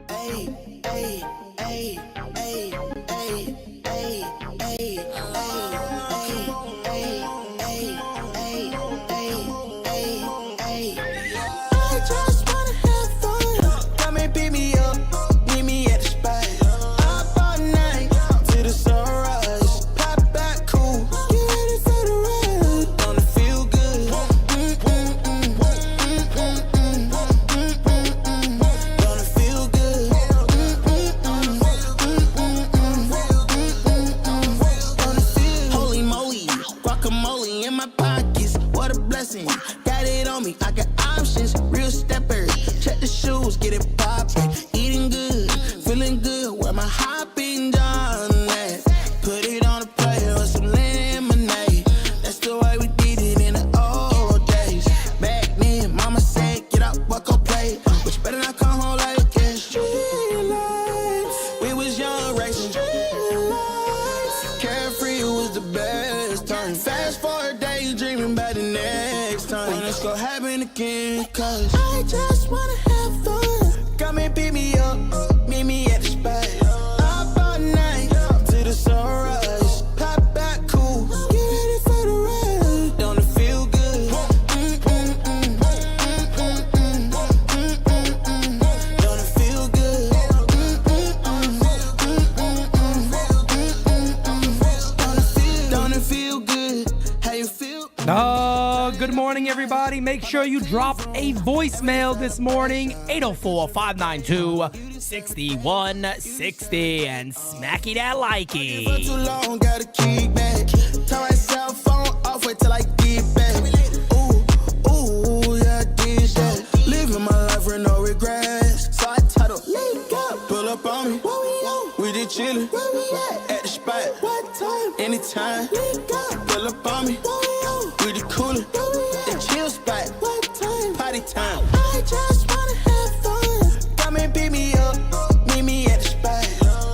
Ay, ay, ay, ay, ay, ay, ay, I just wanna have fun. Come and pick me up, meet me at the spot. Up all night till the sunrise. Pop back cool, get ready for the ride. Gonna feel good. Gonna feel good. Holy moly, guacamole in my pockets. What a blessing. Got it on me. I got options. Real stepper. Check the shoes, get it poppin'. Eating good, feeling good. Where my hopping John at? Put it on a plate with some lemonade. That's the way we did it in the old days. Back then, mama said, get up, walk up, play. But you better not come home like it's street life. We was young, racing street life. Carefree was the best time. Fast forward, daydreaming about the next time. When it's gonna happen again, cause I just wanna have fun. Come and pick me up, meet me at the spot. Up all night till the sunrise. Pop back cool, get ready for the ride. Don't it feel good? Don't it feel good? Don't it feel good? How you feel? Oh, good morning, everybody. Make sure you drop a voicemail this morning, 804-592-6160, and smacky that likey. Too long, gotta keep back. Turn my cell phone off, wait till I get back. Ooh, ooh, yeah, I did that. Living my life with no regrets. So I title, link up, pull up on me. Where we at? We did chillin'. Where we at the spot. What time? Anytime. Link up, pull up on me. Where we at? We the coolin'. Where we at? The chill spot. What time? Party time. I just wanna have fun. Come and pick me up, meet me at the spot.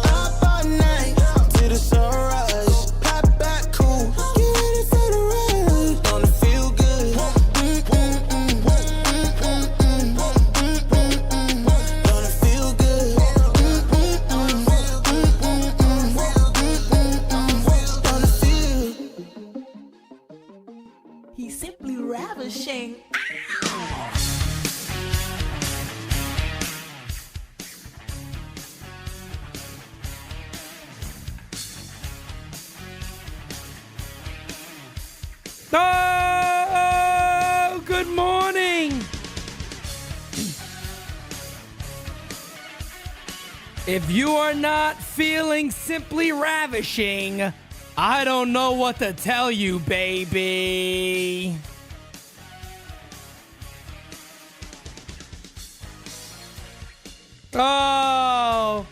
Up all night till the sunrise. Pop back cool, get ready for the ride. Don't it feel good? Don't it feel good? Don't it feel? He's simply ravishing. Oh, good morning. If you are not feeling simply ravishing, I don't know what to tell you, baby. Oh.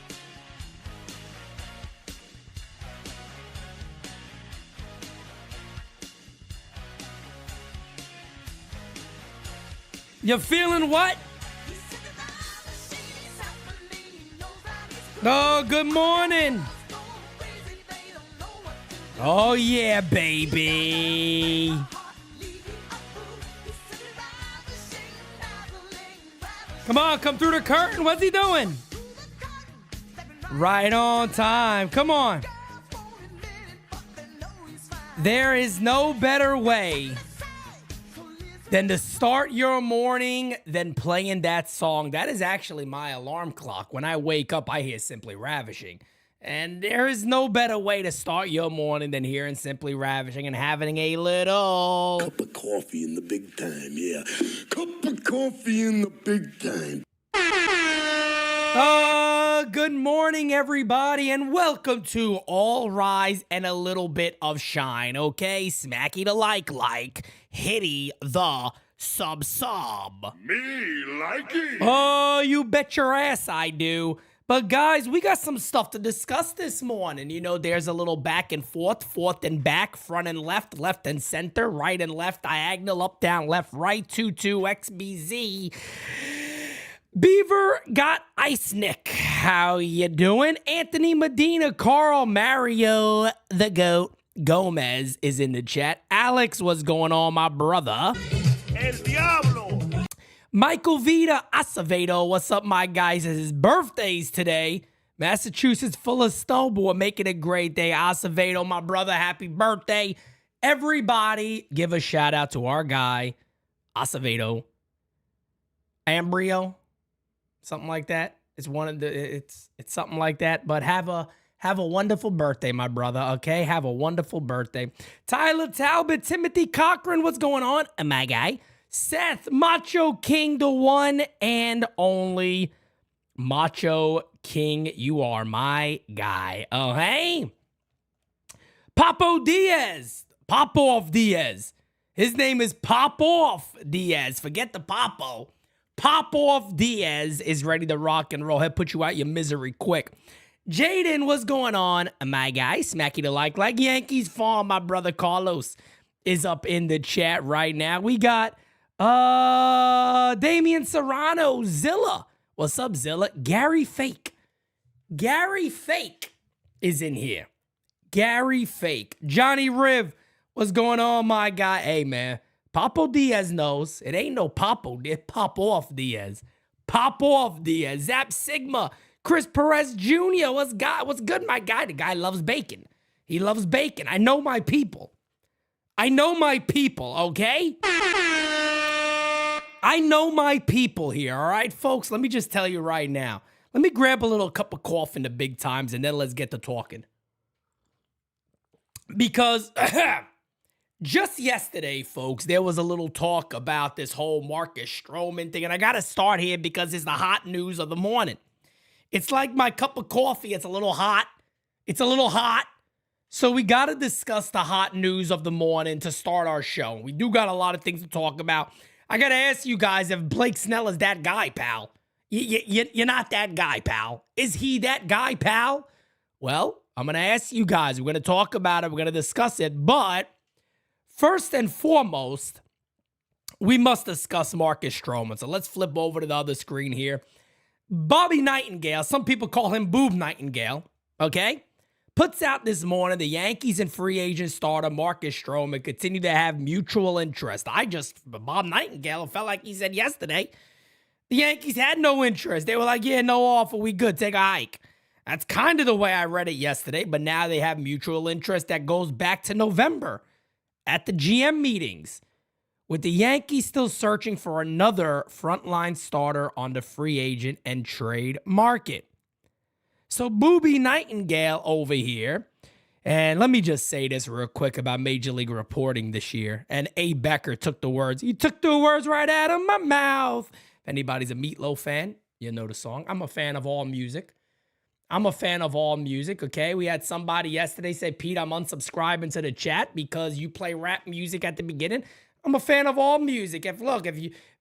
You feeling what? Oh, good morning. Oh, yeah, baby. Come on, come through the curtain. What's he doing? Right on time. Come on. There is no better way than to start your morning than playing that song. That is actually my alarm clock. When I wake up, I hear Simply Ravishing. And there is no better way to start your morning than hearing Simply Ravishing and having a little Cup of coffee in the big time, yeah. Cup of coffee in the big time. Good morning, everybody, and welcome to All Rise and a Little Bit of Shine, okay? Smacky the like, hitty the sub. Me like it. Oh, you bet your ass I do. But guys, we got some stuff to discuss this morning. You know, there's a little back and forth and back, front and left and center, right and left, diagonal, up, down, left, right, 2-2, XBZ. Beaver got Ice Nick. How you doing? Anthony Medina, Carl, Mario, the GOAT, Gomez is in the chat. Alex, what's going on, my brother? El Diablo. Michael Vita Acevedo, what's up, my guys? It's his birthday's today. Massachusetts full of snow, boy, making it a great day. Acevedo, my brother, happy birthday. Everybody give a shout out to our guy, Acevedo. Ambrio, something like that. It's one of the, it's something like that. But have a wonderful birthday, my brother, okay? Have a wonderful birthday. Tyler Talbot, Timothy Cochran, what's going on? My guy. Seth, Macho King, the one and only Macho King. You are my guy. Oh, hey. Papo Diaz. Popoff Diaz. His name is Popoff Diaz. Forget the Popo. Popoff Diaz is ready to rock and roll. He'll put you out your misery quick. Jaden, what's going on? My guy, smacky to like Yankees farm. My brother Carlos is up in the chat right now. We got Damian Serrano, Zilla. What's up, Zilla? Gary Fake. Gary Fake is in here. Gary Fake. Johnny Riv, what's going on, my guy? Hey, man. Papo Diaz knows. It ain't no Papo. It's Popoff Diaz. Popoff Diaz. Zap Sigma. Chris Perez Jr. What's good, my guy? The guy loves bacon. He loves bacon. I know my people. I know my people, okay? I know my people here, all right, folks? Let me just tell you right now. Let me grab a little cup of coffee in the big times, and then let's get to talking. Because just yesterday, folks, there was a little talk about this whole Marcus Stroman thing, and I got to start here because it's the hot news of the morning. It's like my cup of coffee. It's a little hot. It's a little hot. So we got to discuss the hot news of the morning to start our show. We do got a lot of things to talk about. I got to ask you guys if Blake Snell is that guy, pal. You're not that guy, pal. Is he that guy, pal? Well, I'm going to ask you guys. We're going to talk about it. We're going to discuss it. But first and foremost, we must discuss Marcus Stroman. So let's flip over to the other screen here. Bobby Nightingale, some people call him Boob Nightingale, okay? Puts out this morning the Yankees and free agent starter Marcus Stroman continue to have mutual interest. Bob Nightingale felt like he said yesterday, the Yankees had no interest. They were like, yeah, no offer, we good, take a hike. That's kind of the way I read it yesterday, but now they have mutual interest that goes back to November at the GM meetings, with the Yankees still searching for another frontline starter on the free agent and trade market. So Booby Nightingale over here, and let me just say this real quick about Major League reporting this year, and A. Becker took the words. He took the words right out of my mouth. If anybody's a Meatloaf fan, you know the song. I'm a fan of all music. Okay? We had somebody yesterday say, Pete, I'm unsubscribing to the chat because you play rap music at the beginning. I'm a fan of all music. If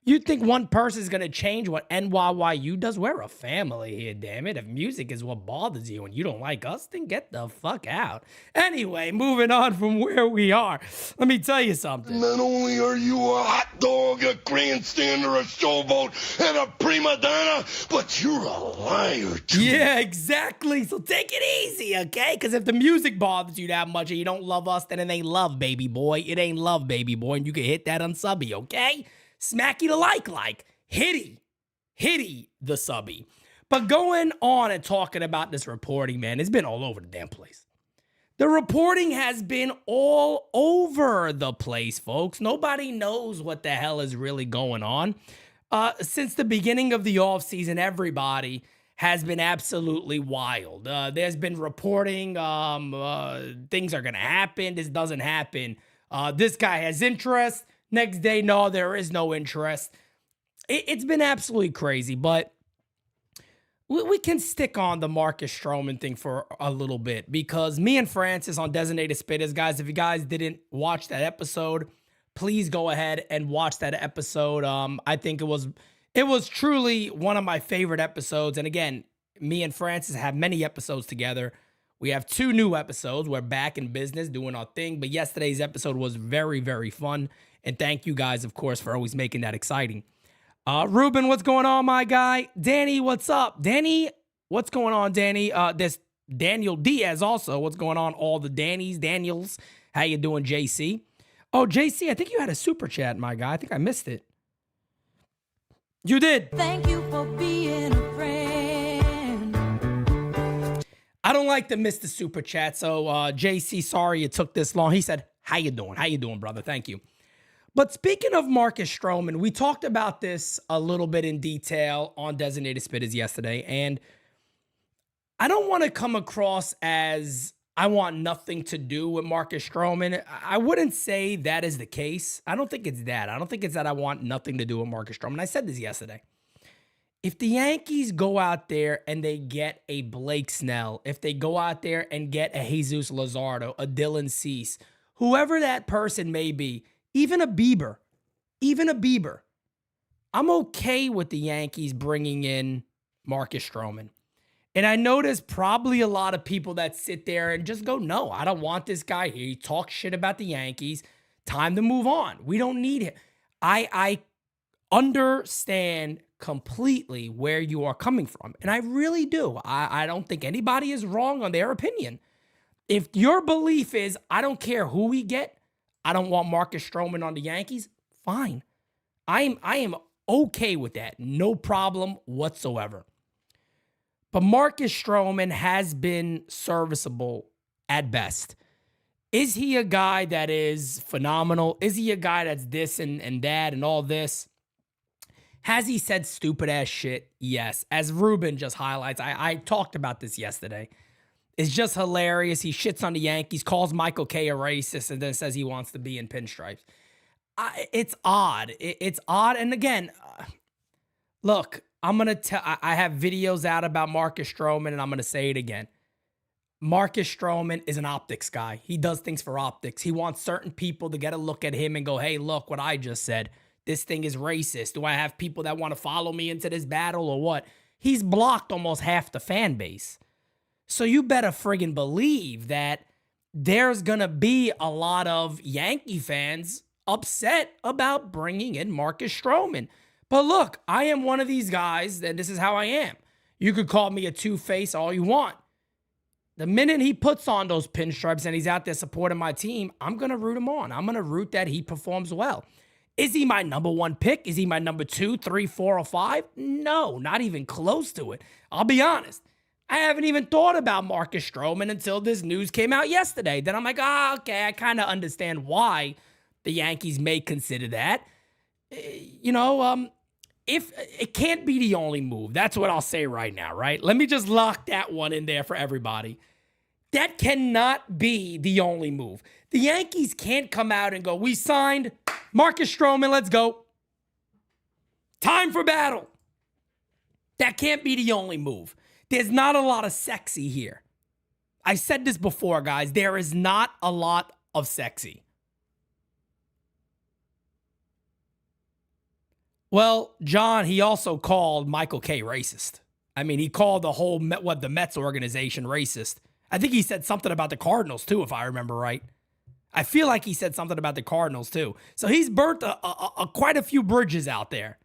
you think one person is going to change what NYYU does, we're a family here, damn it. If music is what bothers you and you don't like us, then get the fuck out. Anyway, moving on from where we are, let me tell you something. Not only are you a hot dog, a grandstander, a showboat, and a prima donna, but you're a liar, too. Yeah, exactly. So take it easy, okay? Because if the music bothers you that much and you don't love us, then it ain't love, baby boy. It ain't love, baby boy. And you can hit that unsubby, okay? Smacky to like, hitty the subby. But going on and talking about this reporting, man, it's been all over the damn place. The reporting has been all over the place, folks. Nobody knows what the hell is really going on. Since the beginning of the offseason, everybody has been absolutely wild. There's been reporting, things are going to happen, this doesn't happen. This guy has interest. Next day, no, there is no interest. It's been absolutely crazy, but we can stick on the Marcus Stroman thing for a little bit because me and Francis on Designated Spitters, guys, if you guys didn't watch that episode, please go ahead and watch that episode. I think it was truly one of my favorite episodes. And again, me and Francis have many episodes together. We have 2 new episodes. We're back in business doing our thing, but yesterday's episode was very, very fun. And thank you guys, of course, for always making that exciting. Ruben, what's going on, my guy? Danny, what's up? Danny, what's going on, Danny? There's Daniel Diaz also. What's going on? All the Daniels. How you doing, JC? Oh, JC, I think you had a super chat, my guy. I think I missed it. You did. Thank you for being a friend. I don't like to miss the super chat. So JC, sorry it took this long. He said, how you doing? How you doing, brother? Thank you. But speaking of Marcus Stroman, we talked about this a little bit in detail on Designated Spitters yesterday. And I don't want to come across as I want nothing to do with Marcus Stroman. I wouldn't say that is the case. I don't think it's that. I don't think it's that I want nothing to do with Marcus Stroman. I said this yesterday. If the Yankees go out there and they get a Blake Snell, if they go out there and get a Jesus Luzardo, a Dylan Cease, whoever that person may be, even a Bieber, I'm okay with the Yankees bringing in Marcus Stroman. And I know there's probably a lot of people that sit there and just go, no, I don't want this guy here. He talks shit about the Yankees. Time to move on. We don't need him. I understand completely where you are coming from. And I really do. I don't think anybody is wrong on their opinion. If your belief is, I don't care who we get, I don't want Marcus Stroman on the Yankees, fine. I am okay with that. No problem whatsoever. But Marcus Stroman has been serviceable at best. Is he a guy that is phenomenal? Is he a guy that's this and that and all this? Has he said stupid ass shit? Yes. As Ruben just highlights, I talked about this yesterday. It's just hilarious. He shits on the Yankees, calls Michael Kay a racist, and then says he wants to be in pinstripes. It's odd. It's odd. And again, look, I'm going to tell, I have videos out about Marcus Stroman, and I'm going to say it again. Marcus Stroman is an optics guy. He does things for optics. He wants certain people to get a look at him and go, hey, look what I just said. This thing is racist. Do I have people that want to follow me into this battle or what? He's blocked almost half the fan base. So you better friggin' believe that there's going to be a lot of Yankee fans upset about bringing in Marcus Stroman. But look, I am one of these guys, and this is how I am. You could call me a two-face all you want. The minute he puts on those pinstripes and he's out there supporting my team, I'm going to root him on. I'm going to root that he performs well. Is he my number one pick? Is he my number 2, 3, 4, or 5? No, not even close to it. I'll be honest. I haven't even thought about Marcus Stroman until this news came out yesterday. Then I'm like, okay, I kind of understand why the Yankees may consider that. If it can't be the only move. That's what I'll say right now, right? Let me just lock that one in there for everybody. That cannot be the only move. The Yankees can't come out and go, we signed Marcus Stroman, let's go. Time for battle. That can't be the only move. There's not a lot of sexy here. I said this before, guys. There is not a lot of sexy. Well, John, he also called Michael Kay racist. I mean, he called the whole, the Mets organization racist. I think he said something about the Cardinals, too, if I remember right. I feel like he said something about the Cardinals, too. So he's burnt quite a few bridges out there.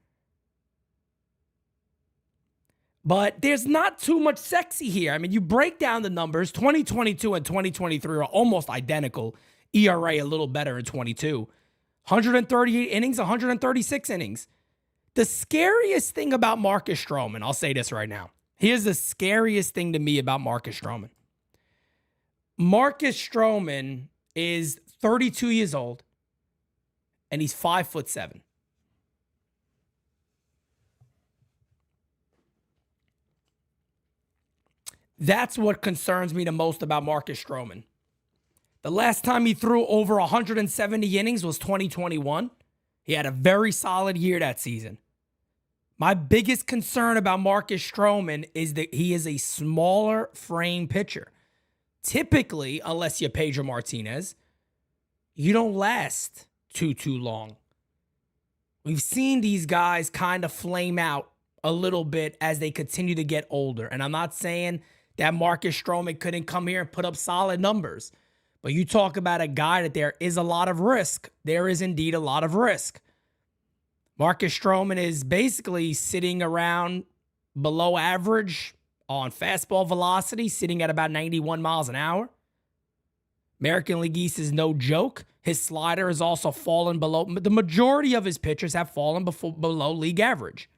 But there's not too much sexy here. I mean, you break down the numbers. 2022 and 2023 are almost identical. ERA a little better in 22. 138 innings, 136 innings. The scariest thing about Marcus Stroman, I'll say this right now. Here's the scariest thing to me about Marcus Stroman. Marcus Stroman is 32 years old, and he's 5'7". That's what concerns me the most about Marcus Stroman. The last time he threw over 170 innings was 2021. He had a very solid year that season. My biggest concern about Marcus Stroman is that he is a smaller frame pitcher. Typically, unless you're Pedro Martinez, you don't last too long. We've seen these guys kind of flame out a little bit as they continue to get older. And I'm not saying that Marcus Stroman couldn't come here and put up solid numbers. But you talk about a guy that there is a lot of risk. There is indeed a lot of risk. Marcus Stroman is basically sitting around below average on fastball velocity, sitting at about 91 miles an hour. American League East is no joke. His slider has also fallen below. The majority of his pitchers have fallen below league average.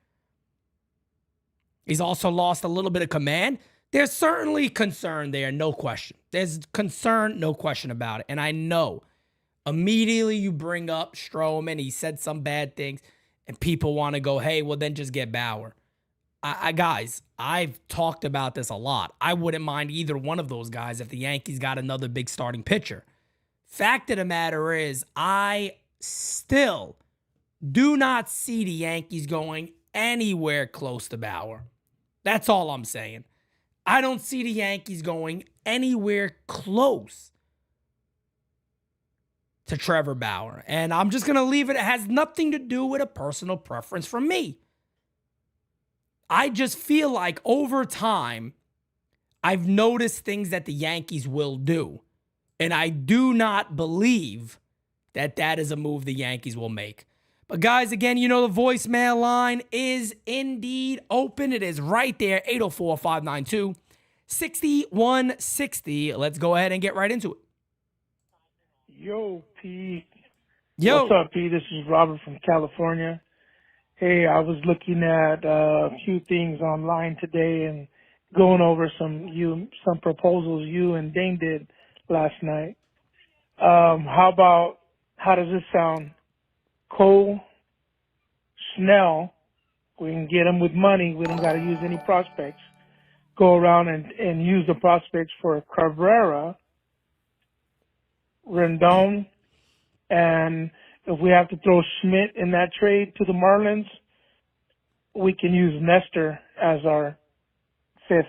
He's also lost a little bit of command. There's certainly concern there, no question. There's concern, no question about it. And I know immediately you bring up Strowman, he said some bad things, and people want to go, hey, well, then just get Bauer. Guys, I've talked about this a lot. I wouldn't mind either one of those guys if the Yankees got another big starting pitcher. Fact of the matter is, I still do not see the Yankees going anywhere close to Bauer. That's all I'm saying. I don't see the Yankees going anywhere close to Trevor Bauer. And I'm just going to leave it. It has nothing to do with a personal preference from me. I just feel like over time, I've noticed things that the Yankees will do. And I do not believe that that is a move the Yankees will make. But guys, again, you know the voicemail line is indeed open. It is right there, 804-592-6160. Let's go ahead and get right into it. Yo, P. Yo. What's up, P? This is Robert from California. Hey, I was looking at a few things online today and going over some proposals you and Dane did last night. How does this sound? Cole, Snell, we can get them with money. We don't got to use any prospects. Go around and use the prospects for Cabrera, Rendon, and if we have to throw Schmidt in that trade to the Marlins, we can use Nestor as our fifth.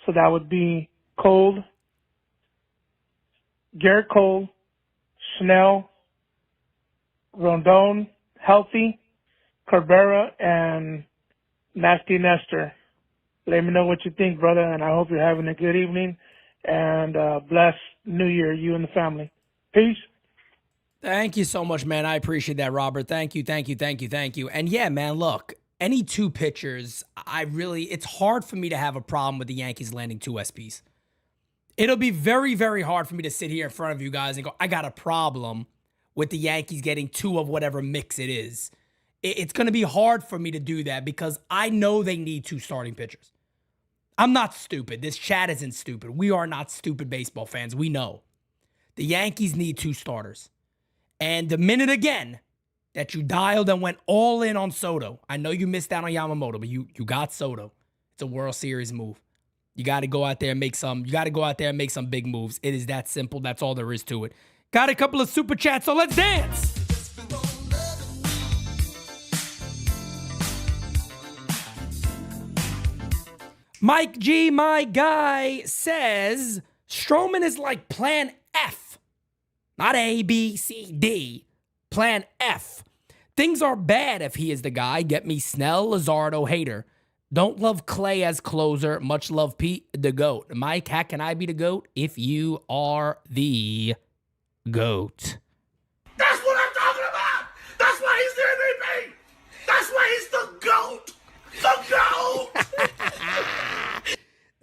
So that would be Garrett Cole, Snell, Rondon, healthy, Cabrera, and Nasty Nestor. Let me know what you think, brother, and I hope you're having a good evening, and blessed New Year, you and the family. Peace. Thank you so much, man. I appreciate that, Robert. Thank you. And yeah, man, look, any two pitchers, it's hard for me to have a problem with the Yankees landing two SPs. It'll be very, very hard for me to sit here in front of you guys and go, I got a problem with the Yankees getting two of whatever mix it is. It's going to be hard for me to do that because I know they need two starting pitchers. I'm not stupid. This chat isn't stupid. We are not stupid baseball fans. We know. The Yankees need two starters. And the minute again that you dialed and went all in on Soto, I know you missed out on Yamamoto, but you got Soto. It's a World Series move. You got to go out there and make some big moves. It is that simple. That's all there is to it. Got a couple of super chats, so let's dance. Mike G, my guy, says Stroman is like plan F. Not A, B, C, D. Plan F. Things are bad if he is the guy. Get me Snell, Luzardo, Hater. Don't love Clay as closer. Much love Pete, the GOAT. Mike, how can I be the GOAT if you are the GOAT? That's what I'm talking about! That's why he's the MVP! That's why he's the GOAT! The GOAT!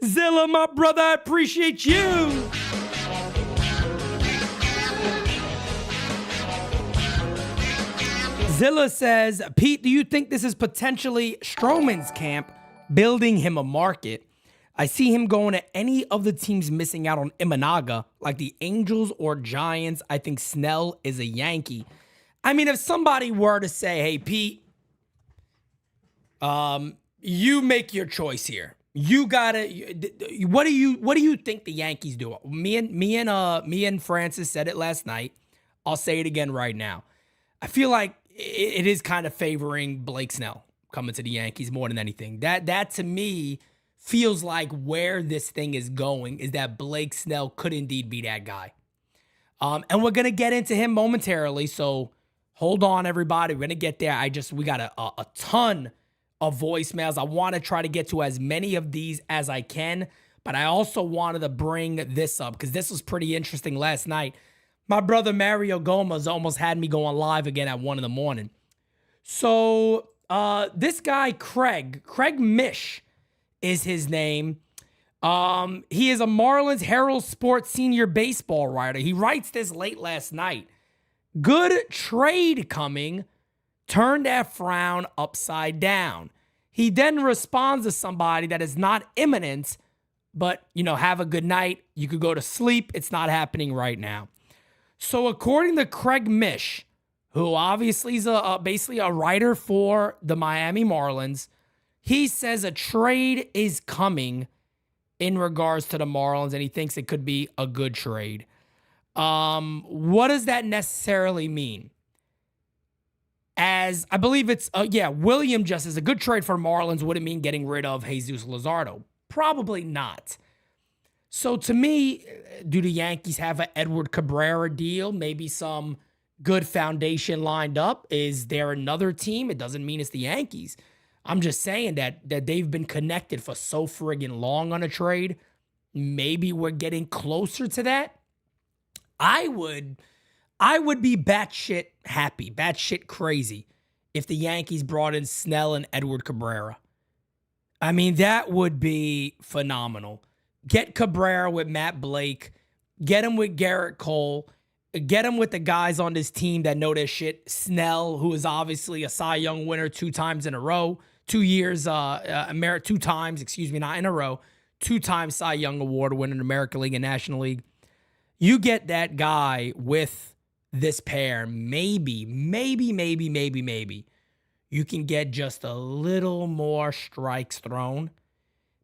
Zilla, my brother, I appreciate you. Zilla says, Pete, do you think this is potentially Stroman's camp building him a market? I see him going to any of the teams missing out on Imanaga, like the Angels or Giants. I think Snell is a Yankee. I mean, if somebody were to say, hey, Pete, you make your choice here. You gotta. What do you think the Yankees do? Me and Francis said it last night. I'll say it again right now. I feel like it is kind of favoring Blake Snell coming to the Yankees more than anything. That to me feels like where this thing is going is that Blake Snell could indeed be that guy. And we're gonna get into him momentarily. So hold on, everybody. We're gonna get there. We got a ton of voicemails. I want to try to get to as many of these as I can, but I also wanted to bring this up because this was pretty interesting last night. My brother Mario Gomez almost had me going live again at 1 a.m. So this guy, Craig Mish is his name. He is a Marlins Herald Sports senior baseball writer. He writes this late last night. Good trade coming. Turn that frown upside down. He then responds to somebody that is not imminent, but, have a good night. You could go to sleep. It's not happening right now. So according to Craig Mish, who obviously is basically a writer for the Miami Marlins, he says a trade is coming in regards to the Marlins, and he thinks it could be a good trade. What does that necessarily mean? As I believe it's, William just says a good trade for Marlins wouldn't mean getting rid of Jesus Luzardo. Probably not. So to me, do the Yankees have an Edward Cabrera deal? Maybe some good foundation lined up? Is there another team? It doesn't mean it's the Yankees. I'm just saying that they've been connected for so friggin' long on a trade. Maybe we're getting closer to that. I would be batshit happy, batshit crazy if the Yankees brought in Snell and Edward Cabrera. I mean, that would be phenomenal. Get Cabrera with Matt Blake. Get him with Garrett Cole. Get him with the guys on this team that know their shit. Snell, who is obviously a Cy Young winner 2 times in a row. 2 years, 2 times, not in a row. 2 times Cy Young Award winner in American League and National League. You get that guy with this pair, maybe, you can get just a little more strikes thrown.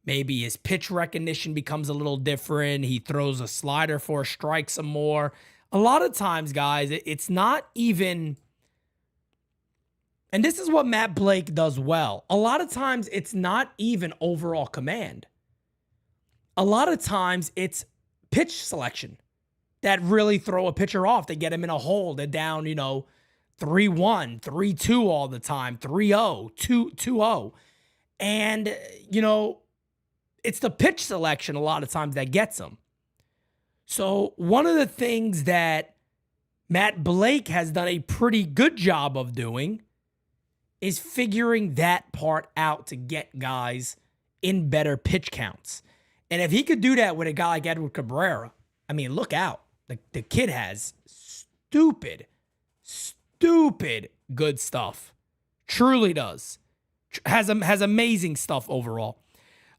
Maybe his pitch recognition becomes a little different. He throws a slider for a strike some more. A lot of times, guys, it's not even, and this is what Matt Blake does well. A lot of times, it's not even overall command. A lot of times, it's pitch selection that really throw a pitcher off. They get him in a hole. They're down, 3-1, 3-2 all the time, 3-0, 2-0. And, it's the pitch selection a lot of times that gets them. So one of the things that Matt Blake has done a pretty good job of doing is figuring that part out to get guys in better pitch counts. And if he could do that with a guy like Edward Cabrera, I mean, look out. The kid has stupid good stuff. Truly does. Has amazing stuff overall.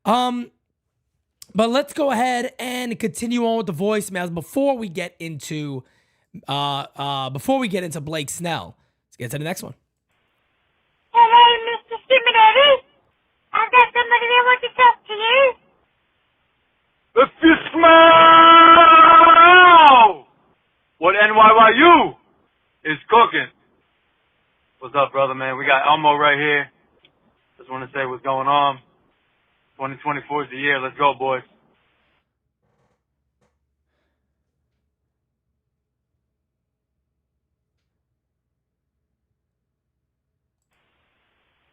But let's go ahead and continue on with the voicemails before we get into Blake Snell. Let's get to the next one. Hello, Mr. Simonetti. I've got somebody that wants to talk to you. If you smell what NYYU is cooking. What's up, brother, man? We got Elmo right here. Just want to say what's going on. 2024 is the year. Let's go, boys.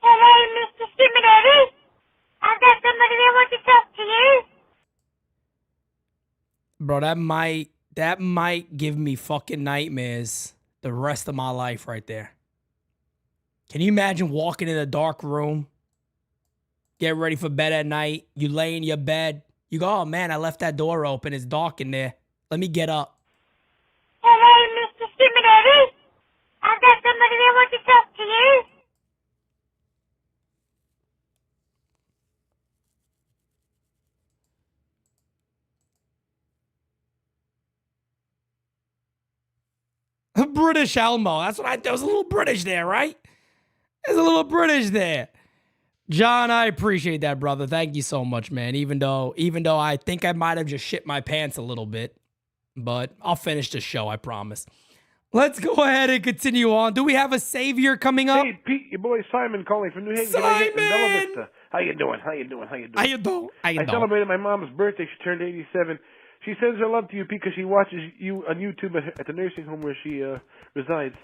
Hello, Mr. Simonetti. I've got somebody that wants to talk to you. Bro, that might give me fucking nightmares the rest of my life right there. Can you imagine walking in a dark room, get ready for bed at night, you lay in your bed, you go, oh man, I left that door open, it's dark in there. Let me get up. Hello, Mr. Simonetti. I've got somebody that wants to talk to you. British Elmo. That's what there was a little British there, right? There's a little British there. John, I appreciate that, brother. Thank you so much, man. Even though I think I might have just shit my pants a little bit, but I'll finish the show, I promise. Let's go ahead and continue on. Do we have a savior coming up? Hey, Pete, your boy Simon calling from New Haven. Simon! Bella Vista. How you doing? I celebrated my mom's birthday. She turned 87. She sends her love to you, Pete, because she watches you on YouTube at the nursing home where she resides.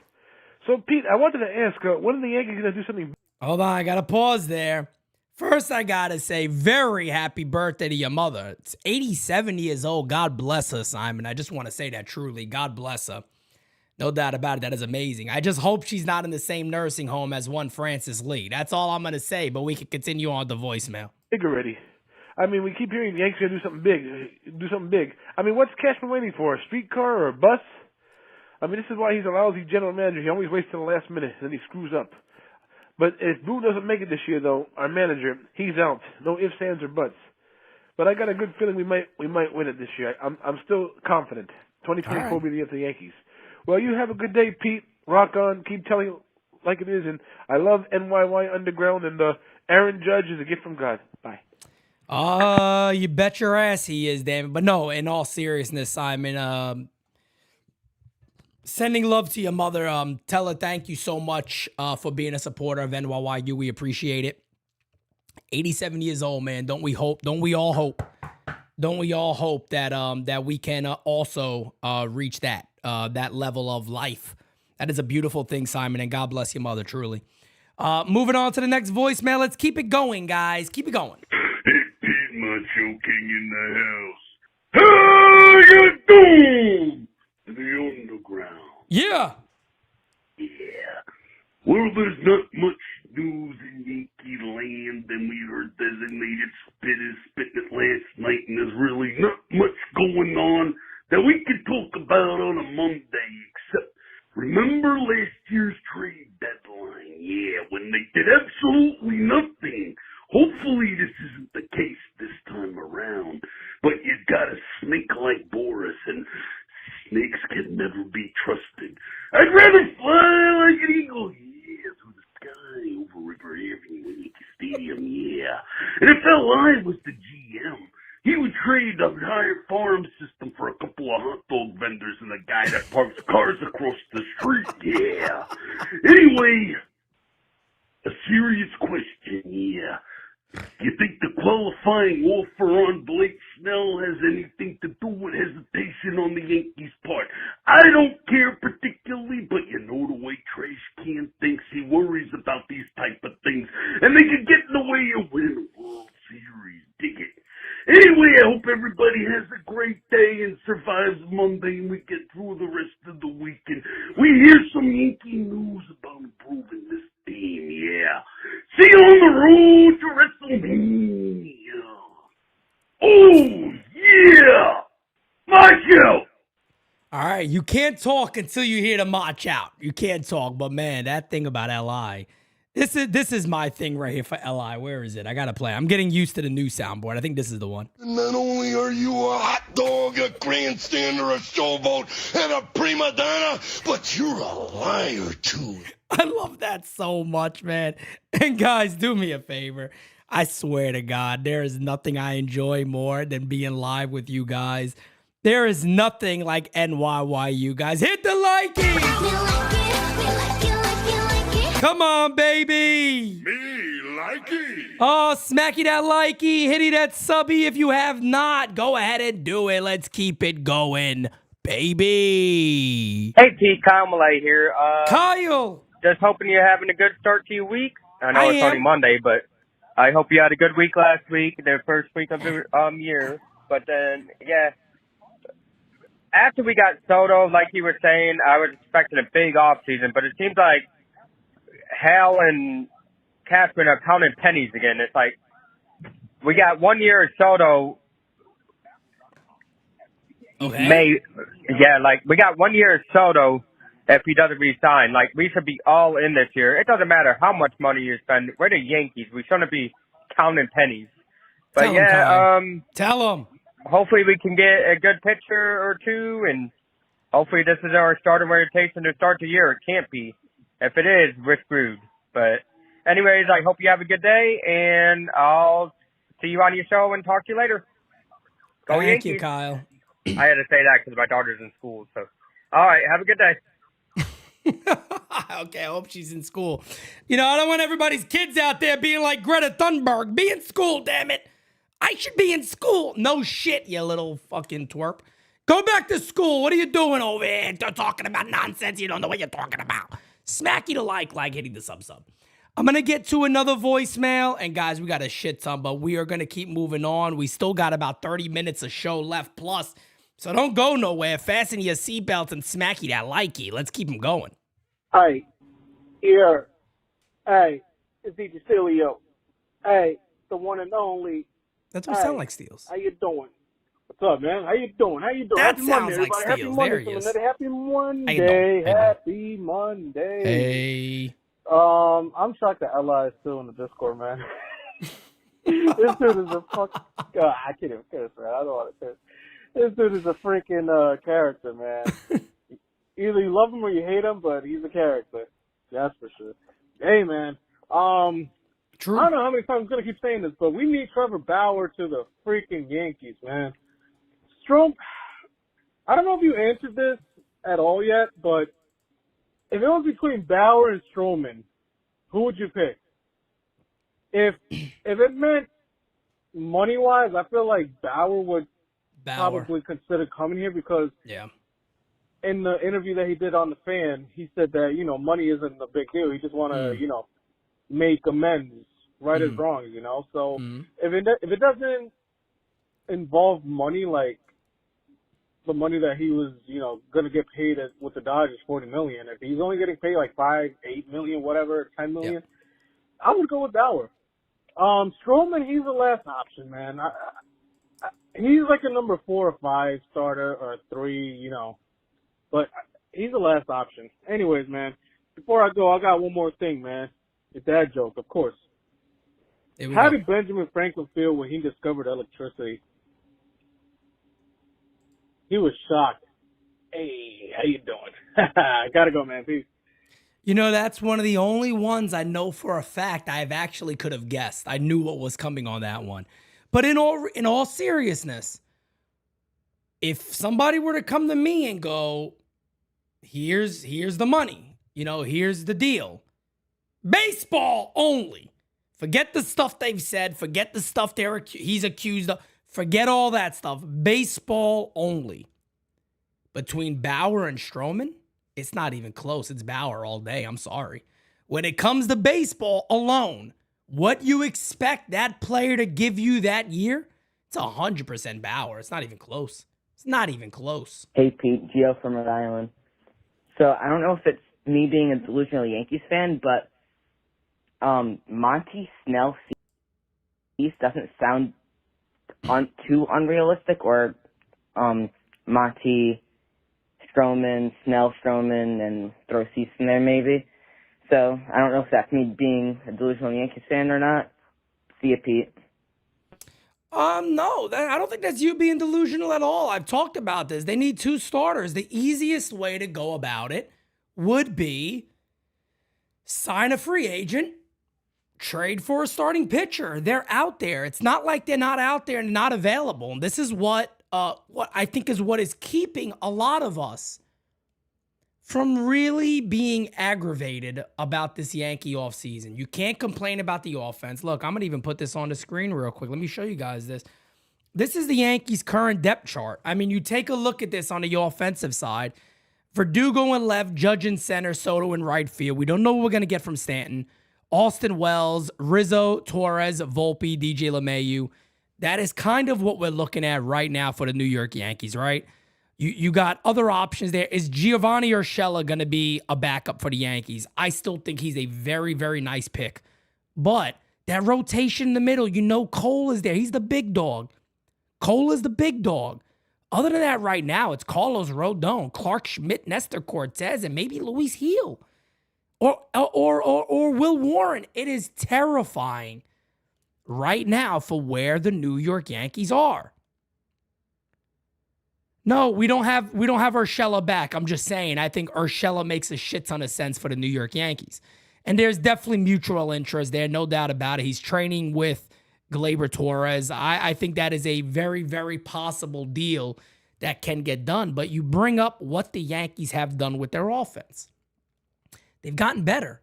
So, Pete, I wanted to ask, when are the Yankees going to do something? Hold on, I got to pause there. First, I got to say, very happy birthday to your mother. It's 87 years old. God bless her, Simon. I just want to say that truly. God bless her. No doubt about it. That is amazing. I just hope she's not in the same nursing home as one Francis Lee. That's all I'm going to say, but we can continue on the voicemail. Big already. I mean, we keep hearing the Yankees going to do something big. I mean, what's Cashman waiting for? A streetcar or a bus? I mean, this is why he's a lousy general manager. He always waits till the last minute, and then he screws up. But if Boo doesn't make it this year, though, our manager, he's out. No ifs, ands, or buts. But I got a good feeling we might win it this year. I'm still confident. 2024 will be the year for the Yankees. Well, you have a good day, Pete. Rock on. Keep telling it like it is. And I love NYY Underground. And Aaron Judge is a gift from God. Bye. You bet your ass he is, damn it. But no, in all seriousness, Simon, sending love to your mother. Tell her thank you so much for being a supporter of NYYU. We appreciate it. 87 years old, man. Don't we all hope that that we can also reach that level of life. That is a beautiful thing, Simon, and God bless your mother, truly. Moving on to the next voicemail. Let's keep it going, guys. Keep it going. Pete Macho King in the house. How you doing? The underground. Yeah. Yeah. Well, there's not much news in Yankee land, and we heard designated spitters spitting it last night, and there's really not much going on that we could talk about on a Monday, except remember last year's trade deadline? Yeah, when they did absolutely nothing. Hopefully this isn't the case this time around, but you got a snake like Boris, and snakes can never be trusted. I'd rather fly like an eagle, yeah, through the sky over River Haven, Yankee Stadium, yeah. And if L.I. was the GM, he would trade the entire farm system for a couple of hot dog vendors and a guy that parks cars across the street, yeah. Anyway, a serious question, yeah. You think the qualifying offer on Blake Snell has anything to do with hesitation on the Yankees' part? I don't care particularly, but you know the way Trash Can thinks. He worries about these type of things, and they can get in the way of winning a World Series. Dig it. Anyway, I hope everybody has a great day and survives Monday and we get through the rest of the weekend. We hear some Yankee news about improving this team, yeah. See you on the road to WrestleMania. Oh, yeah. Macho. All right, you can't talk until you hear the march out. You can't talk, but man, that thing about L.I., This is my thing right here for L.I. Where is it? I got to play. I'm getting used to the new soundboard. I think this is the one. Not only are you a hot dog, a grandstander, a showboat, and a prima donna, but you're a liar, too. I love that so much, man. And guys, do me a favor. I swear to God, there is nothing I enjoy more than being live with you guys. There is nothing like NYYU, guys. Hit the likey! Come on, baby. Me, likey. Oh, smacky that likey, hitty that subby. If you have not, go ahead and do it. Let's keep it going, baby. Hey, Pete, Kyle Malay here. Kyle. Just hoping you're having a good start to your week. I know it's only Monday, but I hope you had a good week last week, the first week of the year. But then, yeah, after we got Soto, like you were saying, I was expecting a big off season, but it seems like Hal and Cashman are counting pennies again. It's like we got 1 year of Soto. Okay. We got 1 year of Soto if he doesn't resign. Like, we should be all in this year. It doesn't matter how much money you spend. We're the Yankees. We shouldn't be counting pennies. But Tell them. Hopefully we can get a good pitcher or two, and hopefully this is our starting rotation to start the year. It can't be. If it is, we're screwed. But anyways, I hope you have a good day, and I'll see you on your show and talk to you later. Go Thank Yankees. you, Kyle. I had to say that because my daughter's in school. So, all right, have a good day. Okay, I hope she's in school. You know, I don't want everybody's kids out there being like Greta Thunberg. Be in school, damn it. I should be in school. No shit, you little fucking twerp. Go back to school. What are you doing over here? They're talking about nonsense. You don't know what you're talking about. Smack you to like hitting the sub. I'm going to get to another voicemail. And guys, we got a shit ton, but we are going to keep moving on. We still got about 30 minutes of show left plus. So don't go nowhere. Fasten your seatbelts and smacky that likey. Let's keep them going. Hey, here. Hey, it's DJ Stelio. Hey, the one and only. That's what sound like Steels. How you doing? What's up, man? How you doing? That Happy sounds Monday, like everybody. Steels. Happy There he Monday. is. Happy Monday. Happy Monday. Hey. I'm shocked that Ella is still in the Discord, man. This dude is a fuck. I can't even curse, man. I don't want to curse. This dude is a freaking character, man. Either you love him or you hate him, but he's a character. That's for sure. Hey, man. True. I don't know how many times I'm gonna keep saying this, but we need Trevor Bauer to the freaking Yankees, man. I don't know if you answered this at all yet, but if it was between Bauer and Stroman, who would you pick? If it meant money-wise, I feel like Bauer would probably consider coming here because in the interview that he did on The Fan, he said that, money isn't a big deal. He just want to, make amends, right as wrong, So if it doesn't involve money, like the money that he was, going to get paid with the Dodgers, $40 million, if he's only getting paid like $5, $8 million, whatever, $10 million, I would go with Bauer. Stroman, he's the last option, man. He's like a number 4 or 5 starter or 3, but he's the last option. Anyways, man, before I go, I got one more thing, man. It's dad joke, of course. How did Benjamin Franklin feel when he discovered electricity? He was shocked. Hey, how you doing? Gotta go, man. Peace. That's one of the only ones I know for a fact I've actually could have guessed. I knew what was coming on that one. But in all seriousness, if somebody were to come to me and go, here's the money, here's the deal. Baseball only. Forget the stuff they've said. Forget the stuff he's accused of. Forget all that stuff. Baseball only. Between Bauer and Stroman, it's not even close. It's Bauer all day. I'm sorry. When it comes to baseball alone, what you expect that player to give you that year, it's 100% Bauer. It's not even close. It's not even close. Hey, Pete. Gio from Rhode Island. So I don't know if it's me being a delusional Yankees fan, but Monty Snell doesn't sound too unrealistic, or Monty Stroman, Snell, Stroman, and throw Cease in there maybe. So I don't know if that's me being a delusional Yankees fan or not. See you, Pete. No, I don't think that's you being delusional at all. I've talked about this. They need 2 starters. The easiest way to go about it would be sign a free agent, trade for a starting pitcher. They're out there. It's not like they're not out there and not available. And this is what I think is what is keeping a lot of us from really being aggravated about this Yankee offseason. You can't complain about the offense. Look, I'm going to even put this on the screen real quick. Let me show you guys this. This is the Yankees' current depth chart. I mean, you take a look at this on the offensive side. Verdugo in left, Judge in center, Soto in right field. We don't know what we're going to get from Stanton. Austin Wells, Rizzo, Torres, Volpe, DJ LeMahieu. That is kind of what we're looking at right now for the New York Yankees, right? You got other options there. Is Giovanni Urshela going to be a backup for the Yankees? I still think he's a very, very nice pick. But that rotation in the middle, Cole is there. He's the big dog. Cole is the big dog. Other than that, right now, it's Carlos Rodon, Clark Schmidt, Nestor Cortez, and maybe Luis Gil. Or Will Warren. It is terrifying right now for where the New York Yankees are. No, we don't have Urshela back. I'm just saying, I think Urshela makes a shit ton of sense for the New York Yankees. And there's definitely mutual interest there, no doubt about it. He's training with Gleyber Torres. I think that is a very, very possible deal that can get done. But you bring up what the Yankees have done with their offense. They've gotten better.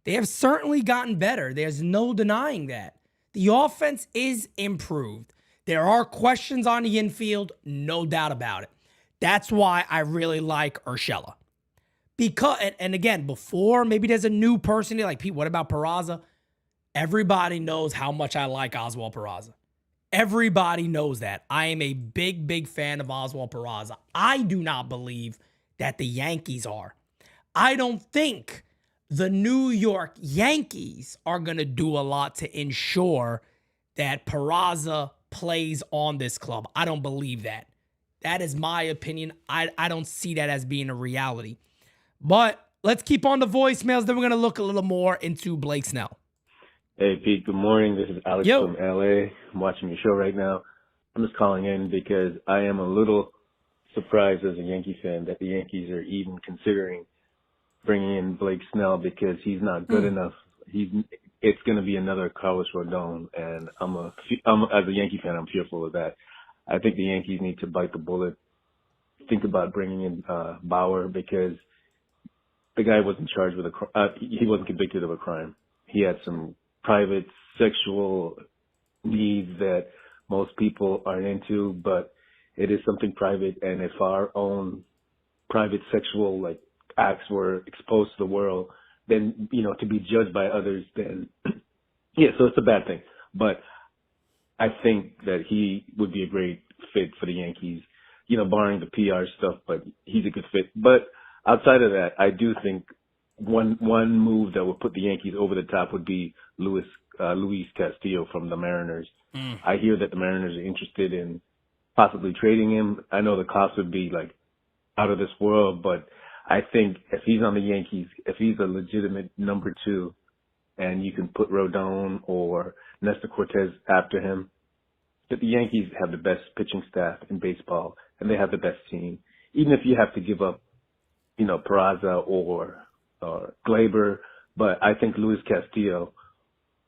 They have certainly gotten better. There's no denying that. The offense is improved. There are questions on the infield, no doubt about it. That's why I really like Urshela. Because, and again, before maybe there's a new person, they're like, Pete, what about Peraza? Everybody knows how much I like Oswald Peraza. Everybody knows that. I am a big, big fan of Oswald Peraza. I do not believe that the Yankees are. I don't think the New York Yankees are going to do a lot to ensure that Peraza plays on this club. I don't believe that. That is my opinion. I don't see that as being a reality. But Let's keep on the voicemails. Then we're going to look a little more into Blake Snell. Hey, Pete. Good morning. This is Alex from LA. I'm watching your show right now. I'm just calling in because I am a little surprised as a Yankee fan that the Yankees are even considering bringing in Blake Snell because he's not good enough. It's going to be another Carlos Rodon, and as a Yankee fan, I'm fearful of that. I think the Yankees need to bite the bullet, think about bringing in Bauer because the guy wasn't charged with he wasn't convicted of a crime. He had some private sexual needs that most people aren't into, but it is something private, and if our own private sexual acts were exposed to the world, then, to be judged by others, then, yeah, so it's a bad thing. But I think that he would be a great fit for the Yankees, barring the PR stuff, but he's a good fit. But outside of that, I do think one move that would put the Yankees over the top would be Luis Castillo from the Mariners. I hear that the Mariners are interested in possibly trading him. I know the cost would be out of this world, but I think if he's on the Yankees, if he's a legitimate number 2, and you can put Rodon or Nestor Cortez after him, that the Yankees have the best pitching staff in baseball, and they have the best team. Even if you have to give up, Peraza or Glaber, but I think Luis Castillo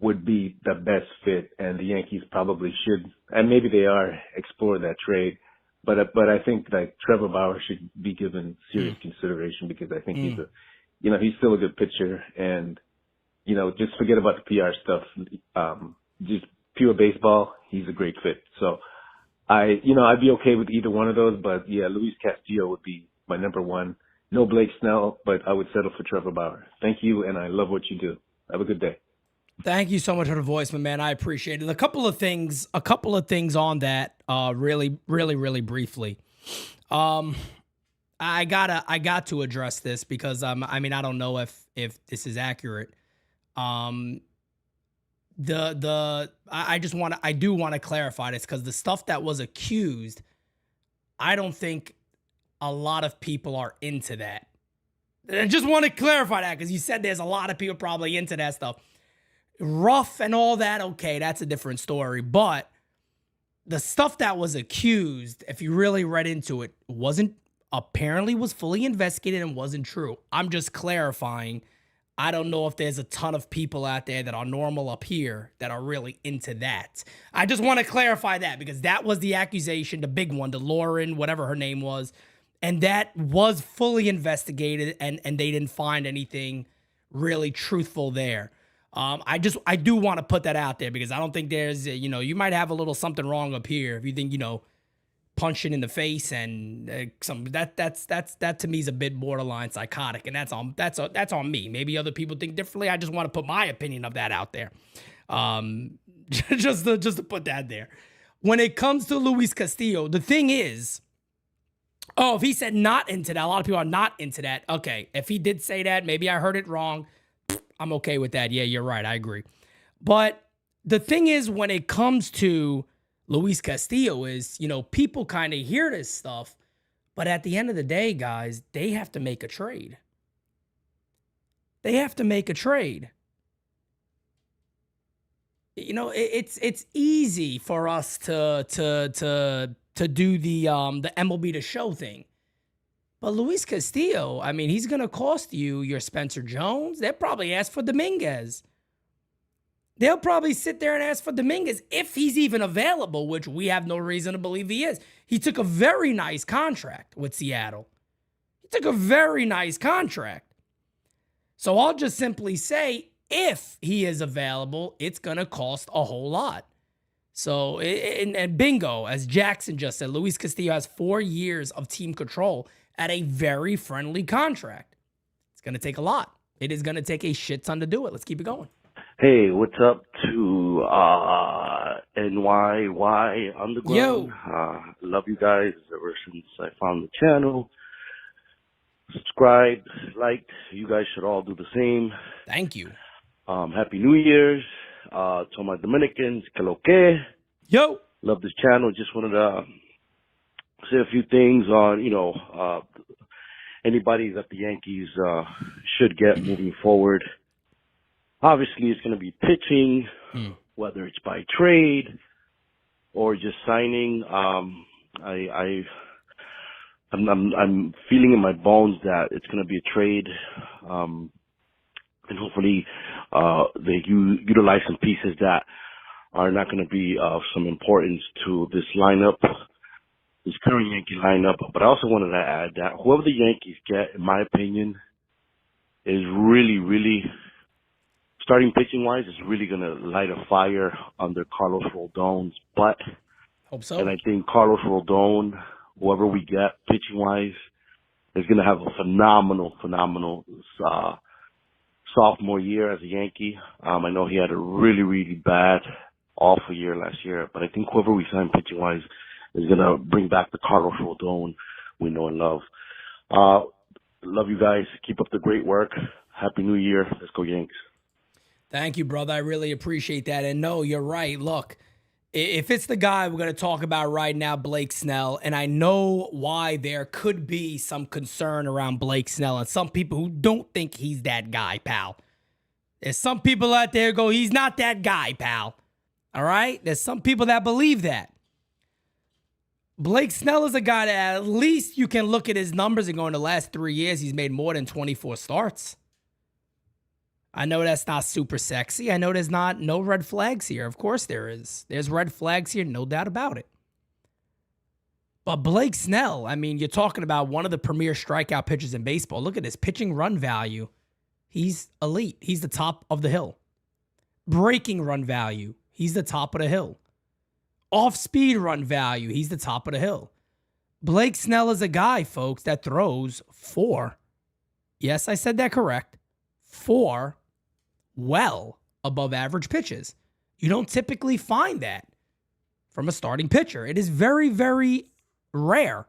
would be the best fit, and the Yankees probably should, and maybe they are, explore that trade. But I think Trevor Bauer should be given serious consideration because I think he's he's still a good pitcher, and just forget about the PR stuff. Just pure baseball, he's a great fit. So I'd be okay with either one of those, but yeah, Luis Castillo would be my number 1. No Blake Snell, but I would settle for Trevor Bauer. Thank you, and I love what you do. Have a good day. Thank you so much for the voice, my man. I appreciate it. A couple of things on that, really, really, really briefly. I got to address this because I don't know if this is accurate. I do want to clarify this because the stuff that was accused, I don't think a lot of people are into that. I just want to clarify that because you said there's a lot of people probably into that stuff. Rough and all that, okay, that's a different story. But the stuff that was accused, if you really read into it, was fully investigated and wasn't true. I'm just clarifying. I don't know if there's a ton of people out there that are normal up here that are really into that. I just want to clarify that because that was the accusation, the big one, the Lauren, whatever her name was. And that was fully investigated and they didn't find anything really truthful there. I do want to put that out there because I don't think there's, you might have a little something wrong up here if you think, punching in the face and that to me is a bit borderline psychotic, and that's on me. Maybe other people think differently. I just want to put my opinion of that out there, just to put that there. When it comes to Luis Castillo, the thing is, if he said not into that, a lot of people are not into that. Okay, if he did say that, maybe I heard it wrong. I'm okay with that. Yeah, you're right. I agree. But the thing is, when it comes to Luis Castillo is, people kind of hear this stuff, but at the end of the day, guys, they have to make a trade. They have to make a trade. It's easy for us to do the MLB The Show thing. But Luis Castillo, he's going to cost you your Spencer Jones. They'll probably ask for Dominguez. They'll probably sit there and ask for Dominguez if he's even available, which we have no reason to believe he is. He took a very nice contract with Seattle. He took a very nice contract. So I'll just simply say, if he is available, it's going to cost a whole lot. So, and bingo, as Jackson just said, Luis Castillo has 4 years of team control at a very friendly contract. It's going to take a lot. It is going to take a shit ton to do it. Let's keep it going. Hey, what's up to NYY Underground? Yo. Love you guys ever since I found the channel. Subscribe, liked. You guys should all do the same. Thank you. Happy New Year's. To my Dominicans, que lo que. Yo. Love this channel. Just wanted to say a few things on, anybody that the Yankees should get moving forward. Obviously, it's going to be pitching, whether it's by trade or just signing. I'm feeling in my bones that it's going to be a trade, and hopefully they utilize some pieces that are not going to be of some importance to this lineup, this current Yankee lineup. But I also wanted to add that whoever the Yankees get, in my opinion, is really, really, starting pitching-wise, is really going to light a fire under Carlos Rodon's butt. Hope so. And I think Carlos Rodon, whoever we get pitching-wise, is going to have a phenomenal sophomore year as a Yankee. I know he had a really, really bad, awful year last year, but I think whoever we sign pitching-wise is going to bring back the Carlos Rodon we know and love. Love you guys. Keep up the great work. Happy New Year. Let's go Yanks. Thank you, brother. I really appreciate that. And no, you're right. Look, if it's the guy we're going to talk about right now, Blake Snell, and I know why there could be some concern around Blake Snell and some people who don't think he's that guy, pal. There's some people out there who go, he's not that guy, pal. All right? There's some people that believe that. Blake Snell is a guy that at least you can look at his numbers and go, in the last 3 years, he's made more than 24 starts. I know that's not super sexy. I know there's no red flags here. Of course there is. There's red flags here, no doubt about it. But Blake Snell, I mean, you're talking about one of the premier strikeout pitchers in baseball. Look at his pitching run value. He's elite. He's the top of the hill. Breaking run value. He's the top of the hill. Off-speed run value. He's the top of the hill. Blake Snell is a guy, folks, that throws 4. Yes, I said that correct. 4 well above average pitches. You don't typically find that from a starting pitcher. It is very, very rare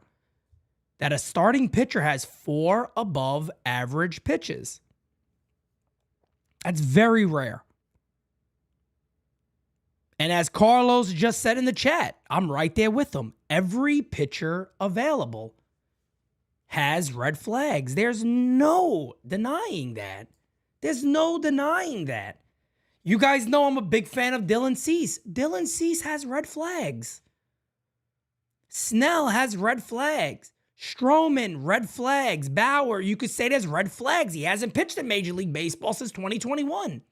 that a starting pitcher has 4 above average pitches. That's very rare. And as Carlos just said in the chat, I'm right there with him. Every pitcher available has red flags. There's no denying that. There's no denying that. You guys know I'm a big fan of Dylan Cease. Dylan Cease has red flags. Snell has red flags. Stroman, red flags. Bauer, you could say there's red flags. He hasn't pitched in Major League Baseball since 2021.